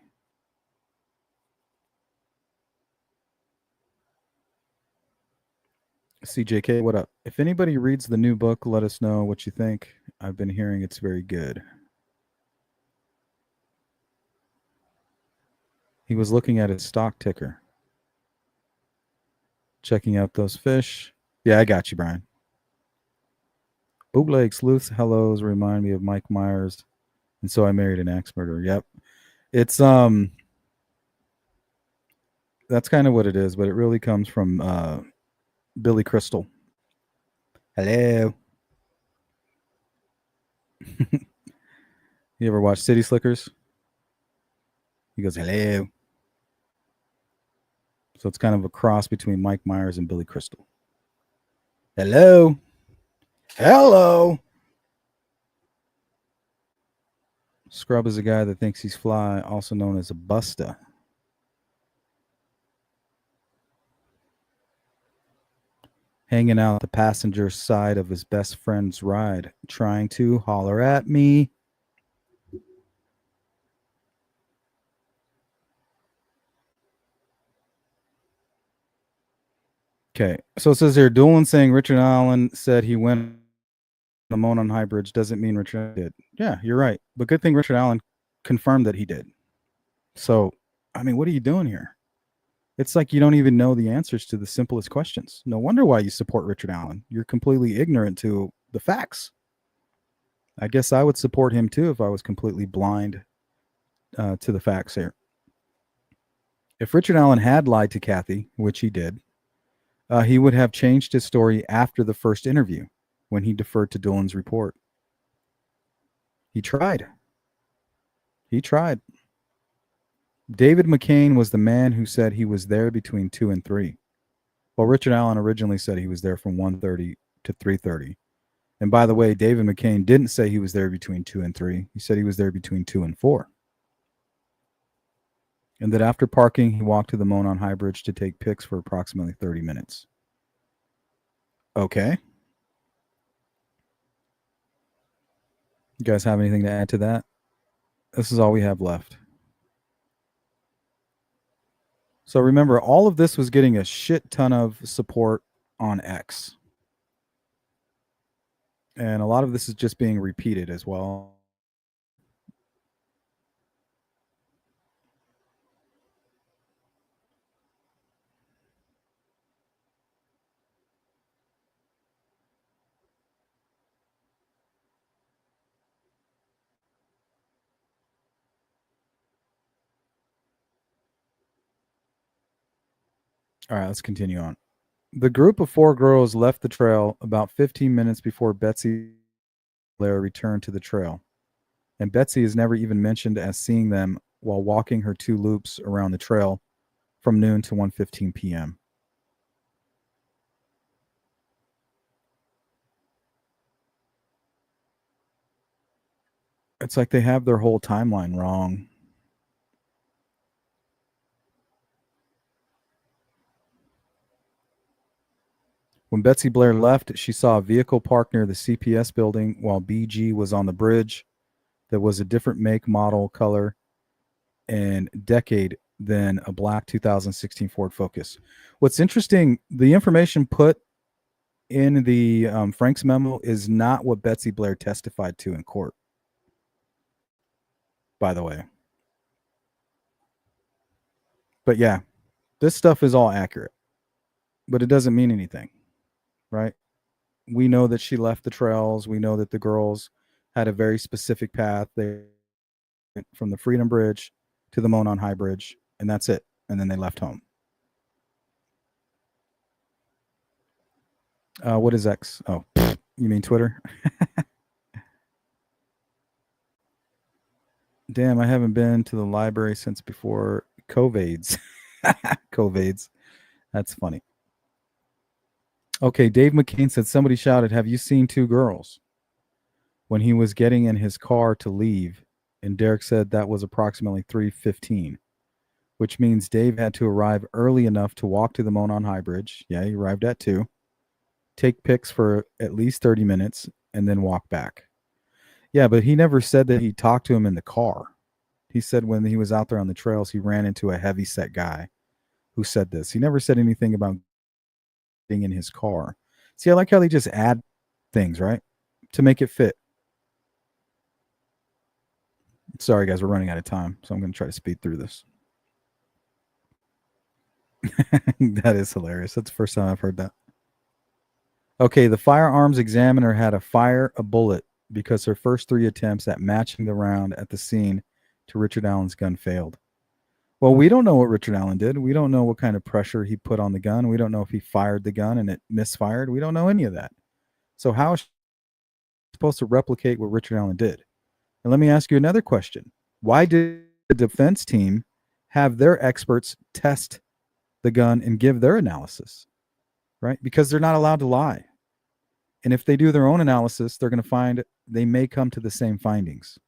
CJK, what up? If anybody reads the new book, let us know what you think. I've been hearing it's very good. He was looking at his stock ticker. Checking out those fish. Yeah, I got you, Brian. Bootleg sleuths hellos remind me of Mike Myers. And so I married an axe murderer. Yep. It's that's kind of what it is, but it really comes from Billy Crystal. Hello. You ever watch City Slickers? He goes, hello. So it's kind of a cross between Mike Myers and Billy Crystal. Hello. Hello. Scrub is a guy that thinks he's fly, also known as a busta. Hanging out the passenger side of his best friend's ride, trying to holler at me. Okay, so it says here, Doolin saying Richard Allen said he went the Monon High Bridge doesn't mean Richard did. Yeah, you're right. But good thing Richard Allen confirmed that he did. So, I mean, what are you doing here? It's like you don't even know the answers to the simplest questions. No wonder why you support Richard Allen. You're completely ignorant to the facts. I guess I would support him too if I was completely blind to the facts here. If Richard Allen had lied to Kathy, which he did, he would have changed his story after the first interview when he deferred to Doolin's report. He tried. He tried. David McCain was the man who said he was there between 2 and 3. Well, Richard Allen originally said he was there from 1:30 to 3:30. And by the way, David McCain didn't say he was there between 2 and 3. He said he was there between 2 and 4. And that after parking, he walked to the Monon High Bridge to take pics for approximately 30 minutes. Okay. You guys have anything to add to that? This is all we have left. So remember, all of this was getting a shit ton of support on X. And a lot of this is just being repeated as well. All right, let's continue on. The group of 4 girls left the trail about 15 minutes before Betsy Blair returned to the trail. And Betsy is never even mentioned as seeing them while walking her 2 loops around the trail from noon to 1:15 p.m. It's like they have their whole timeline wrong. When Betsy Blair left, she saw a vehicle parked near the CPS building while BG was on the bridge. That was a different make, model, color, and decade than a black 2016 Ford Focus. What's interesting, the information put in the Frank's memo is not what Betsy Blair testified to in court, by the way. But yeah, this stuff is all accurate, but it doesn't mean anything, right? We know that she left the trails. We know that the girls had a very specific path. They went from the Freedom Bridge to the Monon High Bridge, and that's it. and then they left home. What is X? Oh, you mean Twitter? Damn, I haven't been to the library since before COVID's. COVID's. That's funny. Okay, Dave McCain said somebody shouted, "Have you seen two girls?" when he was getting in his car to leave, and Derek said that was approximately 3:15, which means Dave had to arrive early enough to walk to the Monon High Bridge. Yeah, he arrived at 2. Take pics for at least 30 minutes and then walk back. Yeah, but he never said that he talked to him in the car. He said when he was out there on the trails, he ran into a heavy set guy who said this. He never said anything about getting in his car. See, I like how they just add things, right? To make it fit. Sorry, guys, we're running out of time, so I'm going to try to speed through this. That is hilarious. That's the first time I've heard that. Okay, the firearms examiner had to fire a bullet because her first 3 attempts at matching the round at the scene to Richard Allen's gun failed. Well, we don't know what Richard Allen did. We don't know what kind of pressure he put on the gun. We don't know if he fired the gun and it misfired. We don't know any of that. So how is she supposed to replicate what Richard Allen did? And let me ask you another question. Why did the defense team have their experts test the gun and give their analysis? Right? Because they're not allowed to lie. And if they do their own analysis, they're going to find they may come to the same findings.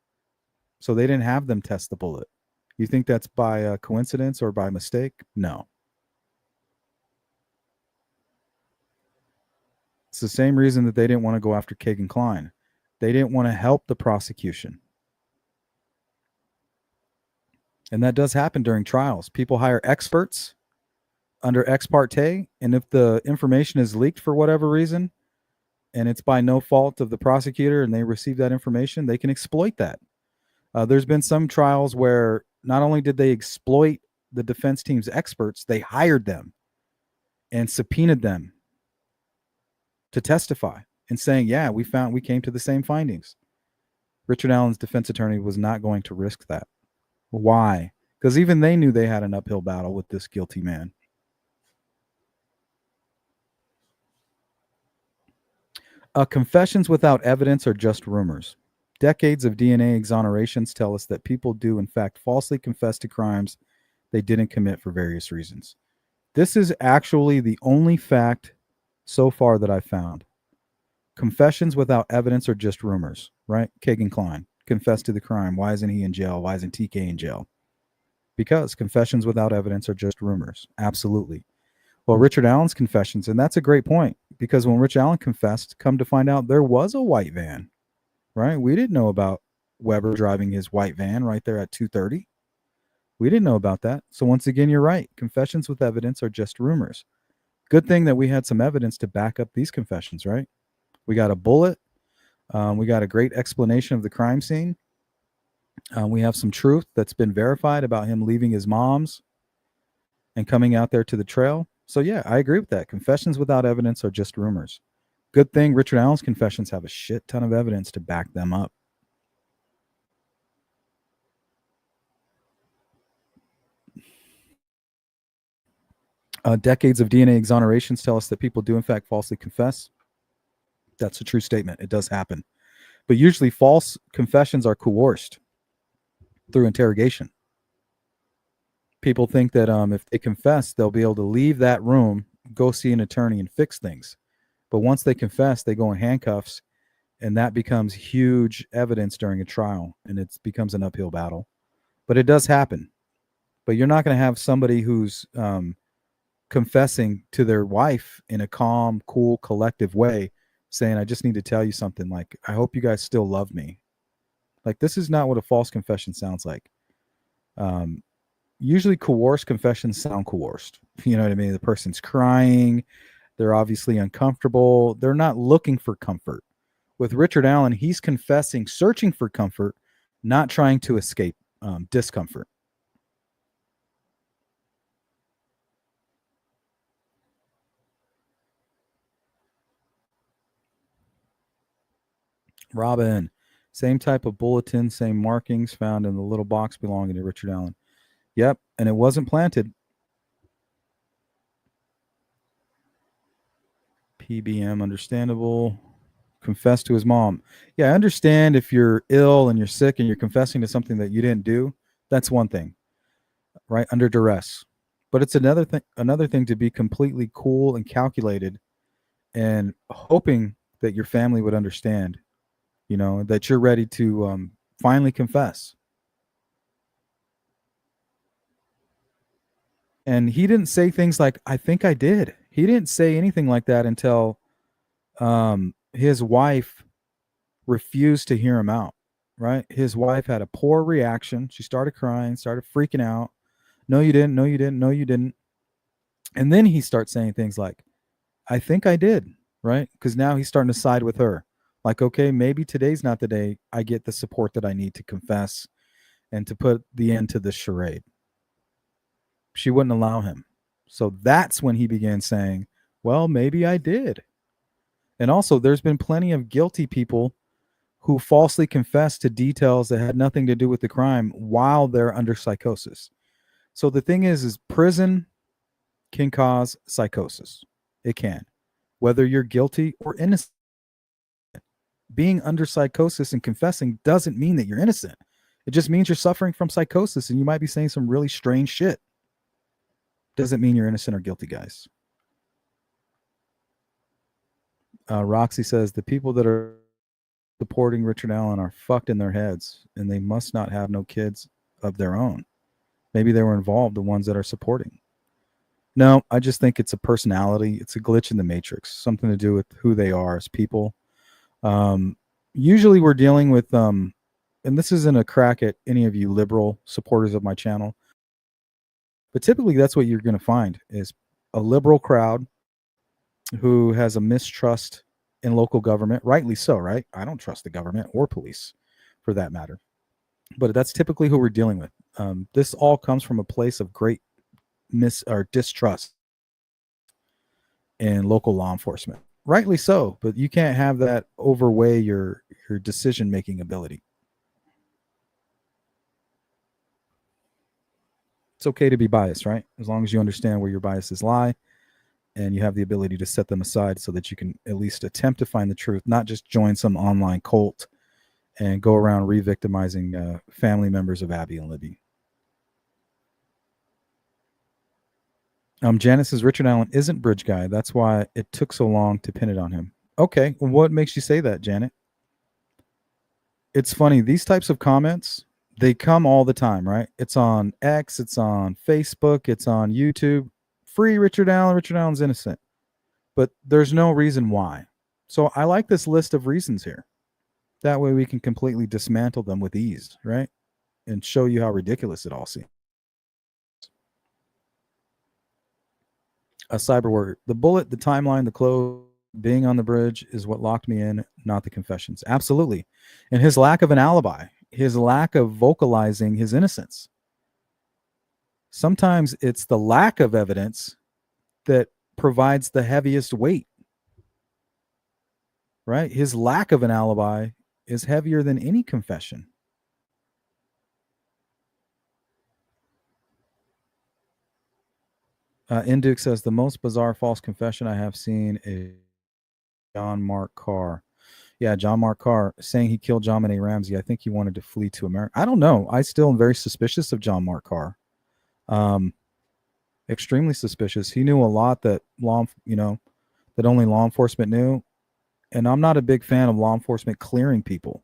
So they didn't have them test the bullet. You think that's by coincidence or by mistake? No. It's the same reason that they didn't want to go after Kagan Klein. They didn't want to help the prosecution. And that does happen during trials. People hire experts under ex parte, and if the information is leaked for whatever reason, and it's by no fault of the prosecutor and they receive that information, they can exploit that. There's been some trials where not only did they exploit the defense team's experts, they hired them and subpoenaed them to testify and saying, yeah, we came to the same findings. Richard Allen's defense attorney was not going to risk that. Why? Because even they knew they had an uphill battle with this guilty man. Confessions without evidence are just rumors. Decades of DNA exonerations tell us that people do, in fact, falsely confess to crimes they didn't commit for various reasons. This is actually the only fact so far that I've found. Confessions without evidence are just rumors, right? Kagan Klein confessed to the crime. Why isn't he in jail? Why isn't TK in jail? Because confessions without evidence are just rumors. Absolutely. Well, Richard Allen's confessions, and that's a great point, because when Rich Allen confessed, come to find out there was a white van, right? We didn't know about Weber driving his white van right there at 2:30. We didn't know about that. So once again, you're right. Confessions with evidence are just rumors. Good thing that we had some evidence to back up these confessions, right? We got a bullet. We got a great explanation of the crime scene. We have some truth that's been verified about him leaving his mom's and coming out there to the trail. So yeah, I agree with that. Confessions without evidence are just rumors. Good thing Richard Allen's confessions have a shit ton of evidence to back them up. Decades of DNA exonerations tell us that people do in fact falsely confess. That's a true statement. It does happen. But usually false confessions are coerced through interrogation. People think that if they confess, they'll be able to leave that room, go see an attorney and fix things. But once they confess, they go in handcuffs, and that becomes huge evidence during a trial, and it becomes an uphill battle. But it does happen. But you're not going to have somebody who's confessing to their wife in a calm, cool, collective way, saying, I just need to tell you something. Like, I hope you guys still love me. Like, this is not what a false confession sounds like. Usually coerced confessions sound coerced. You know what I mean? The person's crying. They're obviously uncomfortable. They're not looking for comfort. With Richard Allen, he's confessing, searching for comfort, not trying to escape discomfort. Robin, same type of bulletin, same markings found in the little box belonging to Richard Allen. Yep, and it wasn't planted. PBM, understandable. Confess to his mom. Yeah, I understand if you're ill and you're sick and you're confessing to something that you didn't do. That's one thing, right? Under duress. But it's another thing to be completely cool and calculated and hoping that your family would understand, that you're ready to finally confess. And he didn't say things like, I think I did. He didn't say anything like that until his wife refused to hear him out, right? His wife had a poor reaction. She started crying, started freaking out. No, you didn't. No, you didn't. No, you didn't. And then he starts saying things like, I think I did, right? Because now he's starting to side with her. Like, okay, maybe today's not the day I get the support that I need to confess and to put the end to this charade. She wouldn't allow him. So that's when he began saying, well, maybe I did. And also, there's been plenty of guilty people who falsely confess to details that had nothing to do with the crime while they're under psychosis. So the thing is prison can cause psychosis. It can. Whether you're guilty or innocent. Being under psychosis and confessing doesn't mean that you're innocent. It just means you're suffering from psychosis and you might be saying some really strange shit. Doesn't mean you're innocent or guilty, guys. Roxy says the people that are supporting Richard Allen are fucked in their heads and they must not have no kids of their own. Maybe they were involved, the ones that are supporting. No, I just think it's a personality. It's a glitch in the matrix, something to do with who they are as people. Usually we're dealing with, and this isn't a crack at any of you liberal supporters of my channel, but typically that's what you're going to find is a liberal crowd who has a mistrust in local government, rightly so, right? I don't trust the government or police for that matter. But that's typically who we're dealing with. This all comes from a place of great distrust in local law enforcement. Rightly so, but you can't have that overweigh your decision-making ability. It's okay to be biased, right? As long as you understand where your biases lie and you have the ability to set them aside so that you can at least attempt to find the truth, not just join some online cult and go around re-victimizing family members of Abby and Libby. Janet says Richard Allen isn't Bridge Guy. That's why it took so long to pin it on him. Okay, well, what makes you say that, Janet? It's funny. These types of comments, they come all the time, right? It's on X, it's on Facebook, it's on YouTube. Free Richard Allen. Richard Allen's innocent. But there's no reason why. So I like this list of reasons here. That way we can completely dismantle them with ease, right? And show you how ridiculous it all seems. A cyber warrior. The bullet, the timeline, the clothes, being on the bridge is what locked me in, not the confessions. Absolutely. And his lack of an alibi, his lack of vocalizing his innocence. Sometimes it's the lack of evidence that provides the heaviest weight, right? His lack of an alibi is heavier than any confession. Induke says the most bizarre false confession I have seen is John Mark Carr. Yeah, John Mark Carr saying he killed John Benet Ramsey. I think he wanted to flee to America. I don't know. I still am very suspicious of John Mark Carr. Extremely suspicious. He knew a lot that that only law enforcement knew. And I'm not a big fan of law enforcement clearing people.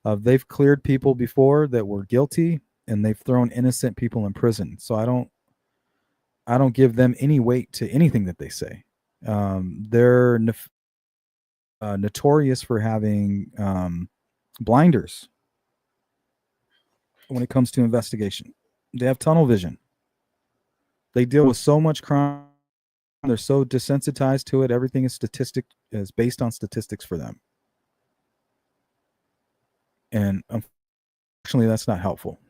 They've cleared people before that were guilty, and they've thrown innocent people in prison. So I don't give them any weight to anything that they say. They're notorious for having blinders when it comes to investigation. They have tunnel vision. They deal with so much crime. They're so desensitized to it. Everything is based on statistics for them. And unfortunately, that's not helpful.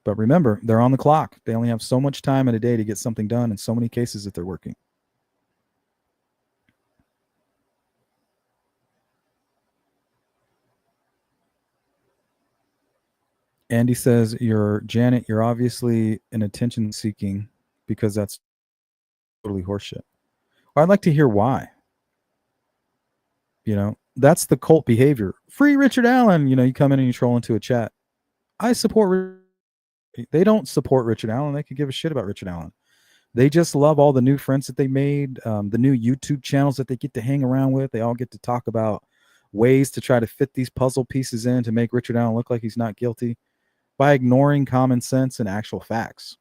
But remember, they're on the clock. They only have so much time in a day to get something done and so many cases that they're working. Andy says, Janet, you're obviously an attention seeking because that's totally horseshit. I'd like to hear why. That's the cult behavior. Free Richard Allen. You come in and you troll into a chat. I support. They don't support Richard Allen. They could give a shit about Richard Allen. They just love all the new friends that they made, the new YouTube channels that they get to hang around with. They all get to talk about ways to try to fit these puzzle pieces in to make Richard Allen look like he's not guilty by ignoring common sense and actual facts.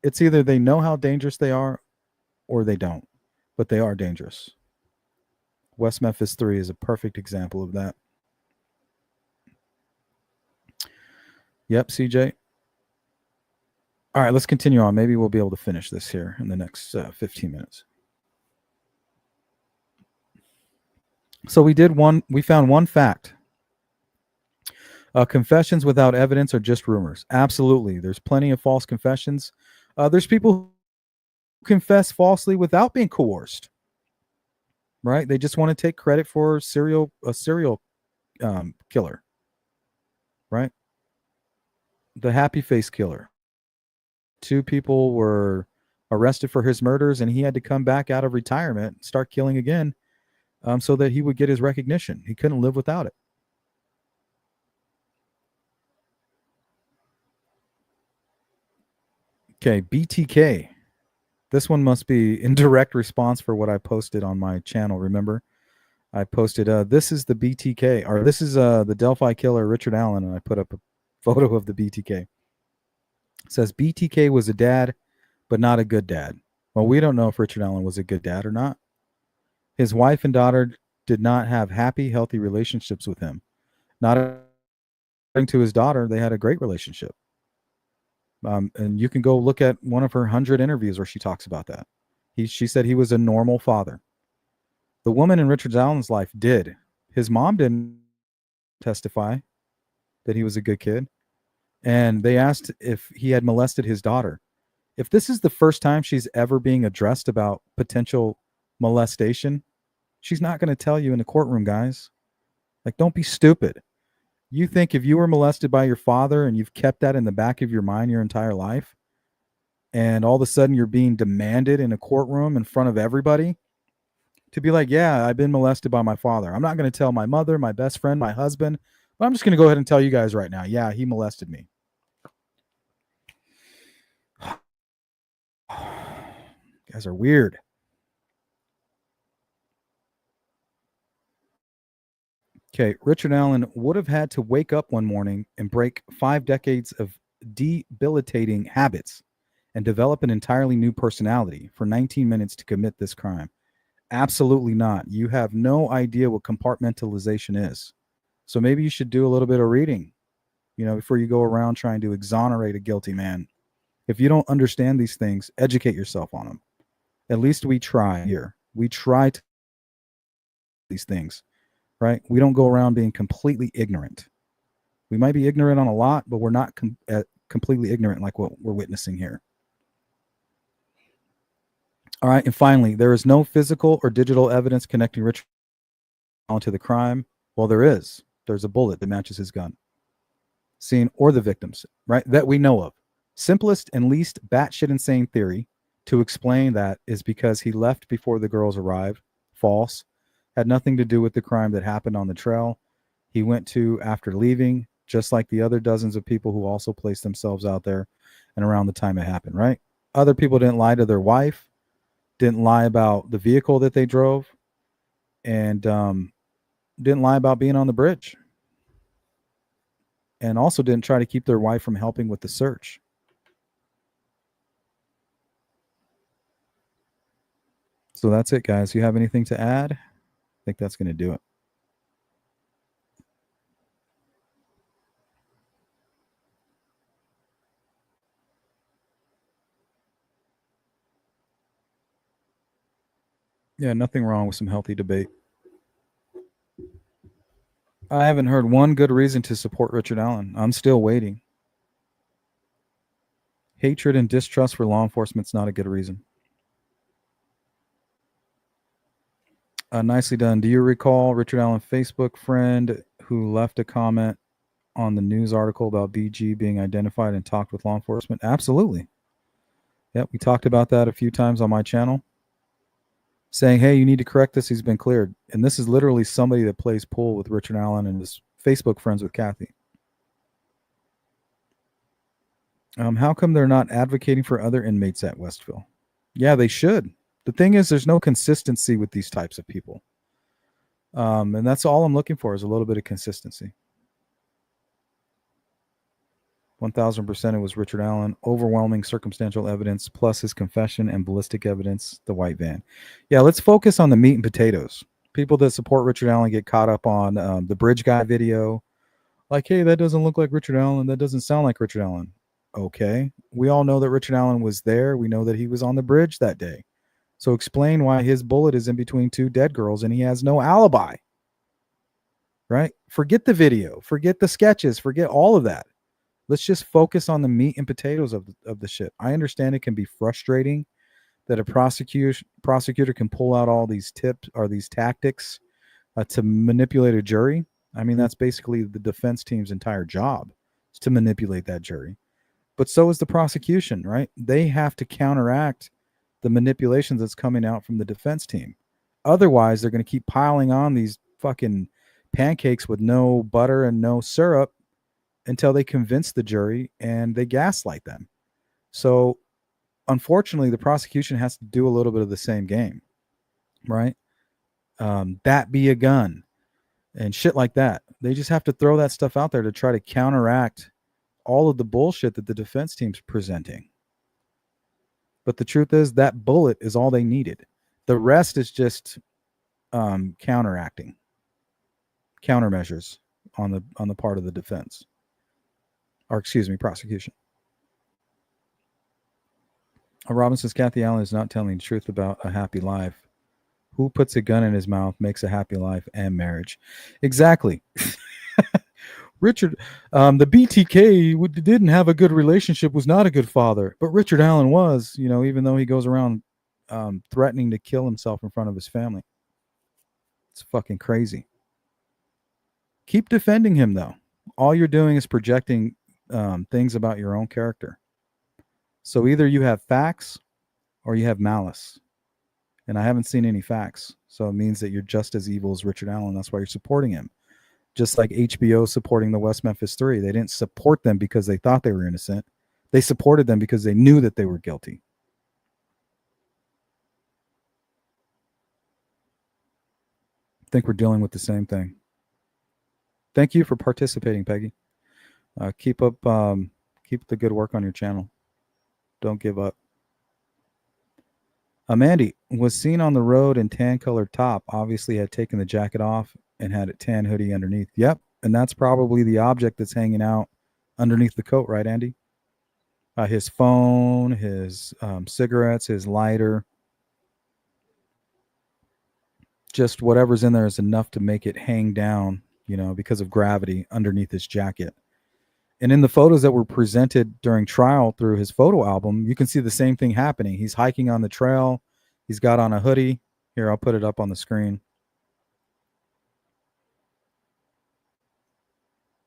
It's either they know how dangerous they are or they don't, but they are dangerous. West Memphis 3 is a perfect example of that. Yep, CJ. All right, let's continue on. Maybe we'll be able to finish this here in the next 15 minutes. So we found one fact. Confessions without evidence are just rumors. Absolutely. There's plenty of false confessions. There's people who confess falsely without being coerced. Right? They just want to take credit for a serial killer. Right? The happy face killer. 2 people were arrested for his murders, and he had to come back out of retirement and start killing again so that he would get his recognition. He couldn't live without it. Okay, BTK. This one must be in direct response for what I posted on my channel. Remember, I posted, this is the BTK, or this is the Delphi killer, Richard Allen, and I put up a photo of the BTK. It says, BTK was a dad, but not a good dad. Well, we don't know if Richard Allen was a good dad or not. His wife and daughter did not have happy, healthy relationships with him. Not according to his daughter, they had a great relationship. And you can go look at one of her 100 interviews where she talks about that. She said he was a normal father. The woman in Richard Allen's life did. His mom didn't testify that he was a good kid. And they asked if he had molested his daughter. If this is the first time she's ever being addressed about potential molestation, she's not going to tell you in the courtroom, guys. Like, don't be stupid. You think if you were molested by your father and you've kept that in the back of your mind your entire life, and all of a sudden you're being demanded in a courtroom in front of everybody to be like, yeah, I've been molested by my father. I'm not going to tell my mother, my best friend, my husband, but I'm just going to go ahead and tell you guys right now. Yeah, he molested me. You guys are weird. Okay, Richard Allen would have had to wake up one morning and break 5 decades of debilitating habits and develop an entirely new personality for 19 minutes to commit this crime. Absolutely not. You have no idea what compartmentalization is. So maybe you should do a little bit of reading, before you go around trying to exonerate a guilty man. If you don't understand these things, educate yourself on them. At least we try here. We try to these things. Right? We don't go around being completely ignorant. We might be ignorant on a lot, but we're not completely ignorant like what we're witnessing here. All right. And finally, there is no physical or digital evidence connecting Richard Allen to the crime. Well, there is. There's a bullet that matches his gun. Scene or the victims, right? That we know of. Simplest and least batshit insane theory to explain that is because he left before the girls arrived. False. Had nothing to do with the crime that happened on the trail. He went to after leaving, just like the other dozens of people who also placed themselves out there and around the time it happened, right? Other people didn't lie to their wife, didn't lie about the vehicle that they drove, and didn't lie about being on the bridge. And also didn't try to keep their wife from helping with the search. So that's it, guys. You have anything to add? I think that's going to do it. Yeah, nothing wrong with some healthy debate. I haven't heard one good reason to support Richard Allen. I'm still waiting. Hatred and distrust for law enforcement is not a good reason. Nicely done. Do you recall Richard Allen Facebook friend who left a comment on the news article about BG being identified and talked with law enforcement? Absolutely. Yep, we talked about that a few times on my channel, saying, hey, you need to correct this. He's been cleared. And this is literally somebody that plays pool with Richard Allen and is Facebook friends with Kathy. How come they're not advocating for other inmates at Westville? Yeah, they should. The thing is, there's no consistency with these types of people. And that's all I'm looking for is a little bit of consistency. 1,000% it was Richard Allen. Overwhelming circumstantial evidence plus his confession and ballistic evidence, the white van. Yeah, let's focus on the meat and potatoes. People that support Richard Allen get caught up on the bridge guy video. Like, hey, that doesn't look like Richard Allen. That doesn't sound like Richard Allen. Okay. We all know that Richard Allen was there. We know that he was on the bridge that day. So explain why his bullet is in between two dead girls and he has no alibi. Right? Forget the video. Forget the sketches. Forget all of that. Let's just focus on the meat and potatoes of the shit. I understand it can be frustrating that a prosecutor can pull out all these tips or these tactics to manipulate a jury. I mean, that's basically the defense team's entire job, is to manipulate that jury. But so is the prosecution, right? They have to counteract the manipulations that's coming out from the defense team. Otherwise, they're going to keep piling on these fucking pancakes with no butter and no syrup until they convince the jury and they gaslight them. So, unfortunately, the prosecution has to do a little bit of the same game, right? That be a gun and shit like that. They just have to throw that stuff out there to try to counteract all of the bullshit that the defense team's presenting. But the truth is that bullet is all they needed. The rest is just counteracting, countermeasures on the part of the defense. Or excuse me, prosecution. Robin says Kathy Allen is not telling the truth about a happy life. Who puts a gun in his mouth makes a happy life and marriage. Exactly. Richard, the BTK didn't have a good relationship, was not a good father. But Richard Allen was, even though he goes around threatening to kill himself in front of his family. It's fucking crazy. Keep defending him, though. All you're doing is projecting things about your own character. So either you have facts or you have malice. And I haven't seen any facts. So it means that you're just as evil as Richard Allen. That's why you're supporting him. Just like HBO supporting the West Memphis Three. They didn't support them because they thought they were innocent. They supported them because they knew that they were guilty. I think we're dealing with the same thing. Thank you for participating, Peggy. Keep the good work on your channel. Don't give up. Mandy was seen on the road in tan-colored top. Obviously had taken the jacket off and had a tan hoodie underneath. Yep, and that's probably the object that's hanging out underneath the coat, right, Andy? His phone, his cigarettes, his lighter. Just whatever's in there is enough to make it hang down, because of gravity underneath his jacket. And in the photos that were presented during trial through his photo album, you can see the same thing happening. He's hiking on the trail. He's got on a hoodie. Here, I'll put it up on the screen.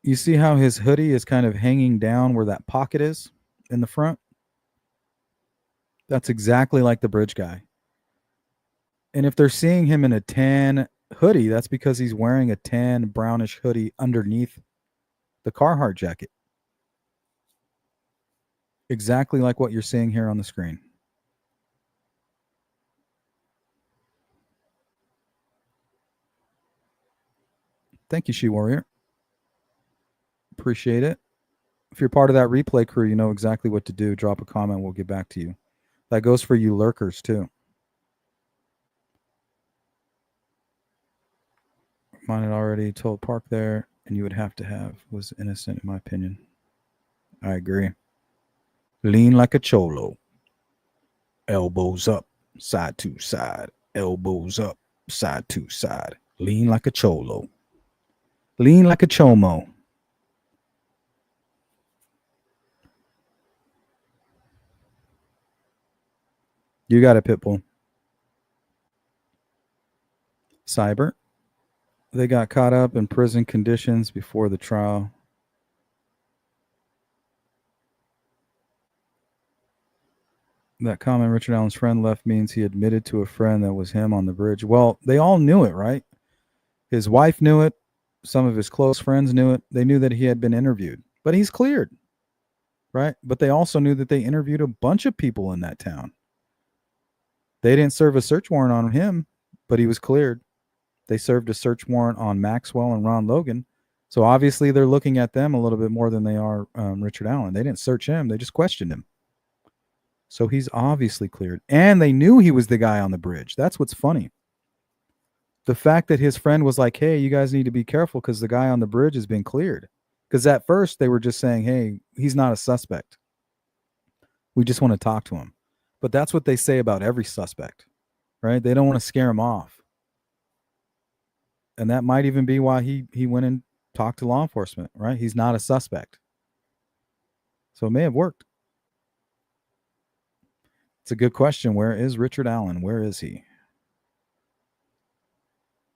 You see how his hoodie is kind of hanging down where that pocket is in the front? That's exactly like the bridge guy. And if they're seeing him in a tan hoodie, that's because he's wearing a tan brownish hoodie underneath the Carhartt jacket. Exactly like what you're seeing here on the screen. Thank you, She Warrior. Appreciate it. If you're part of that replay crew, you know exactly what to do. Drop a comment. We'll get back to you. That goes for you lurkers, too. Mine had already told Park there, and you would have to have was innocent, in my opinion. I agree. Lean like a cholo. Elbows up, side to side. Elbows up, side to side. Lean like a cholo. Lean like a chomo. You got it, Pitbull. Cyber. They got caught up in prison conditions before the trial. That comment Richard Allen's friend left means he admitted to a friend that was him on the bridge. Well, they all knew it, right? His wife knew it. Some of his close friends knew it. They knew that he had been interviewed, but he's cleared, right? But they also knew that they interviewed a bunch of people in that town. They didn't serve a search warrant on him, but he was cleared. They served a search warrant on Maxwell and Ron Logan. So obviously they're looking at them a little bit more than they are Richard Allen. They didn't search him. They just questioned him. So he's obviously cleared. And they knew he was the guy on the bridge. That's what's funny. The fact that his friend was like, hey, you guys need to be careful because the guy on the bridge has been cleared. Because at first they were just saying, hey, he's not a suspect. We just want to talk to him. But that's what they say about every suspect, right? They don't want to scare him off. And that might even be why he went and talked to law enforcement, right? He's not a suspect. So it may have worked. It's a good question. Where is Richard Allen? Where is he?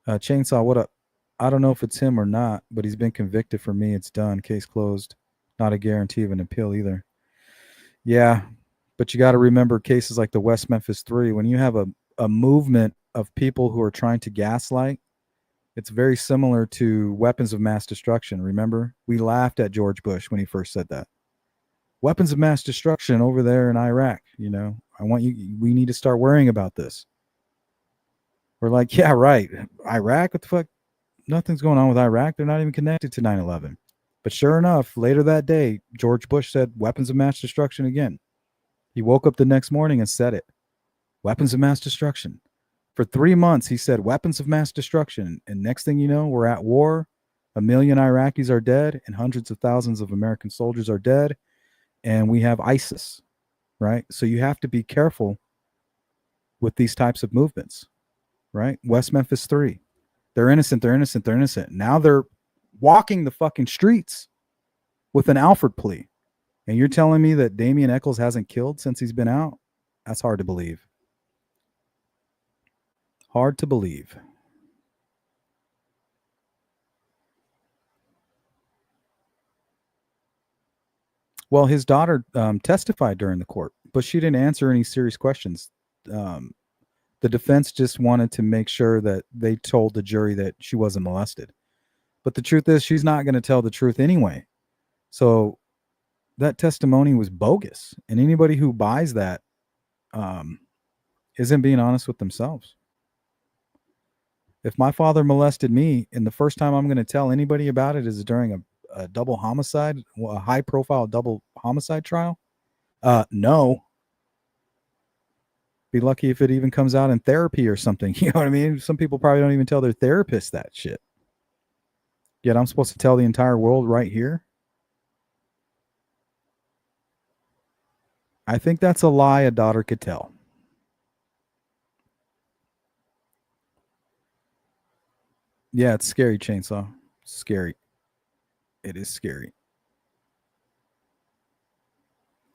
Chainsaw, what up? I don't know if it's him or not, but he's been convicted. For me, it's done. Case closed. Not a guarantee of an appeal either. Yeah, but you got to remember cases like the West Memphis 3. When you have a movement of people who are trying to gaslight, it's very similar to weapons of mass destruction. Remember? We laughed at George Bush when he first said that. Weapons of mass destruction over there in Iraq, you know. We need to start worrying about this. We're like, yeah, right. Iraq, what the fuck? Nothing's going on with Iraq. They're not even connected to 9/11. But sure enough, later that day, George Bush said weapons of mass destruction again. He woke up the next morning and said it. Weapons of mass destruction. For 3 months, he said weapons of mass destruction. And next thing you know, we're at war. 1 million Iraqis are dead and hundreds of thousands of American soldiers are dead. And we have ISIS, right? So you have to be careful with these types of movements, right? West Memphis 3. They're innocent. They're innocent. They're innocent. Now they're walking the fucking streets with an Alford plea. And you're telling me that Damian Eccles hasn't killed since he's been out? That's hard to believe. Hard to believe. Well, his daughter testified during the court, but she didn't answer any serious questions. The defense just wanted to make sure that they told the jury that she wasn't molested. But the truth is, she's not going to tell the truth anyway. So that testimony was bogus. And anybody who buys that isn't being honest with themselves. If my father molested me, and the first time I'm going to tell anybody about it is during a double homicide, a high-profile double homicide trial, no. Be lucky if it even comes out in therapy or something. You know what I mean? Some people probably don't even tell their therapist that shit. Yet I'm supposed to tell the entire world right here? I think that's a lie a daughter could tell. Yeah, it's scary, Chainsaw. It's scary. It is scary.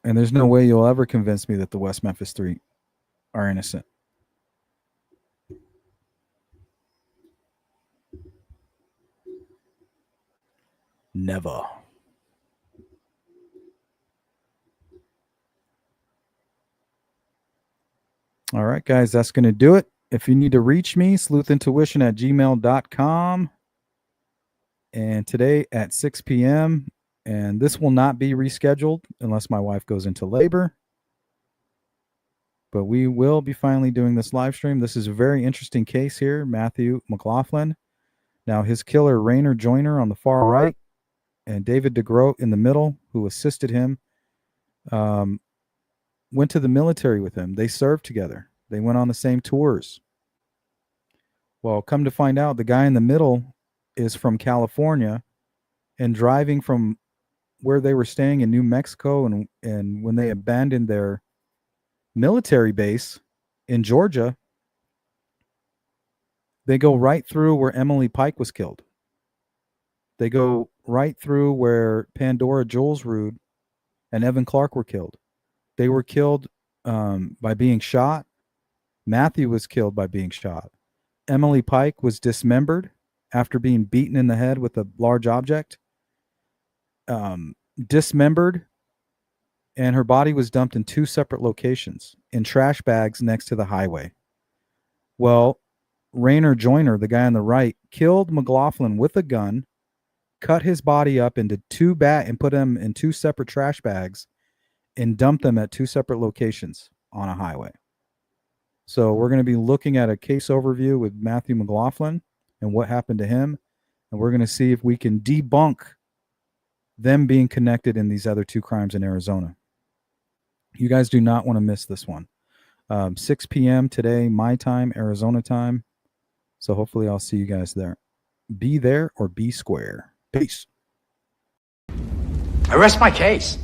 And there's no way you'll ever convince me that the West Memphis 3 are innocent. Never. All right, guys, that's going to do it. If you need to reach me, sleuthintuition@gmail.com. And today at 6 p.m., and this will not be rescheduled unless my wife goes into labor. But we will be finally doing this live stream. This is a very interesting case here, Matthew McLaughlin. Now, his killer, Rainer Joyner, on the far right, and David DeGroat in the middle, who assisted him, went to the military with him. They served together. They went on the same tours. Well, come to find out, the guy in the middle is from California and driving from where they were staying in New Mexico, and when they abandoned their military base in Georgia, they go right through where Emily Pike was killed. They go right through where Pandora Julesrud and Evan Clark were killed. They were killed by being shot. Matthew was killed by being shot. Emily Pike was dismembered after being beaten in the head with a large object. Dismembered and her body was dumped in 2 separate locations in trash bags next to the highway. Well, Rainer Joyner, the guy on the right, killed McLaughlin with a gun, cut his body up into 2 and put him in 2 separate trash bags and dumped them at 2 separate locations on a highway. So we're going to be looking at a case overview with Matthew McLaughlin and what happened to him, and we're going to see if we can debunk them being connected in these other 2 crimes in Arizona. You guys do not want to miss this one. 6 p.m. today, my time, Arizona time. So hopefully I'll see you guys there. Be there or be square. Peace.
I rest my case.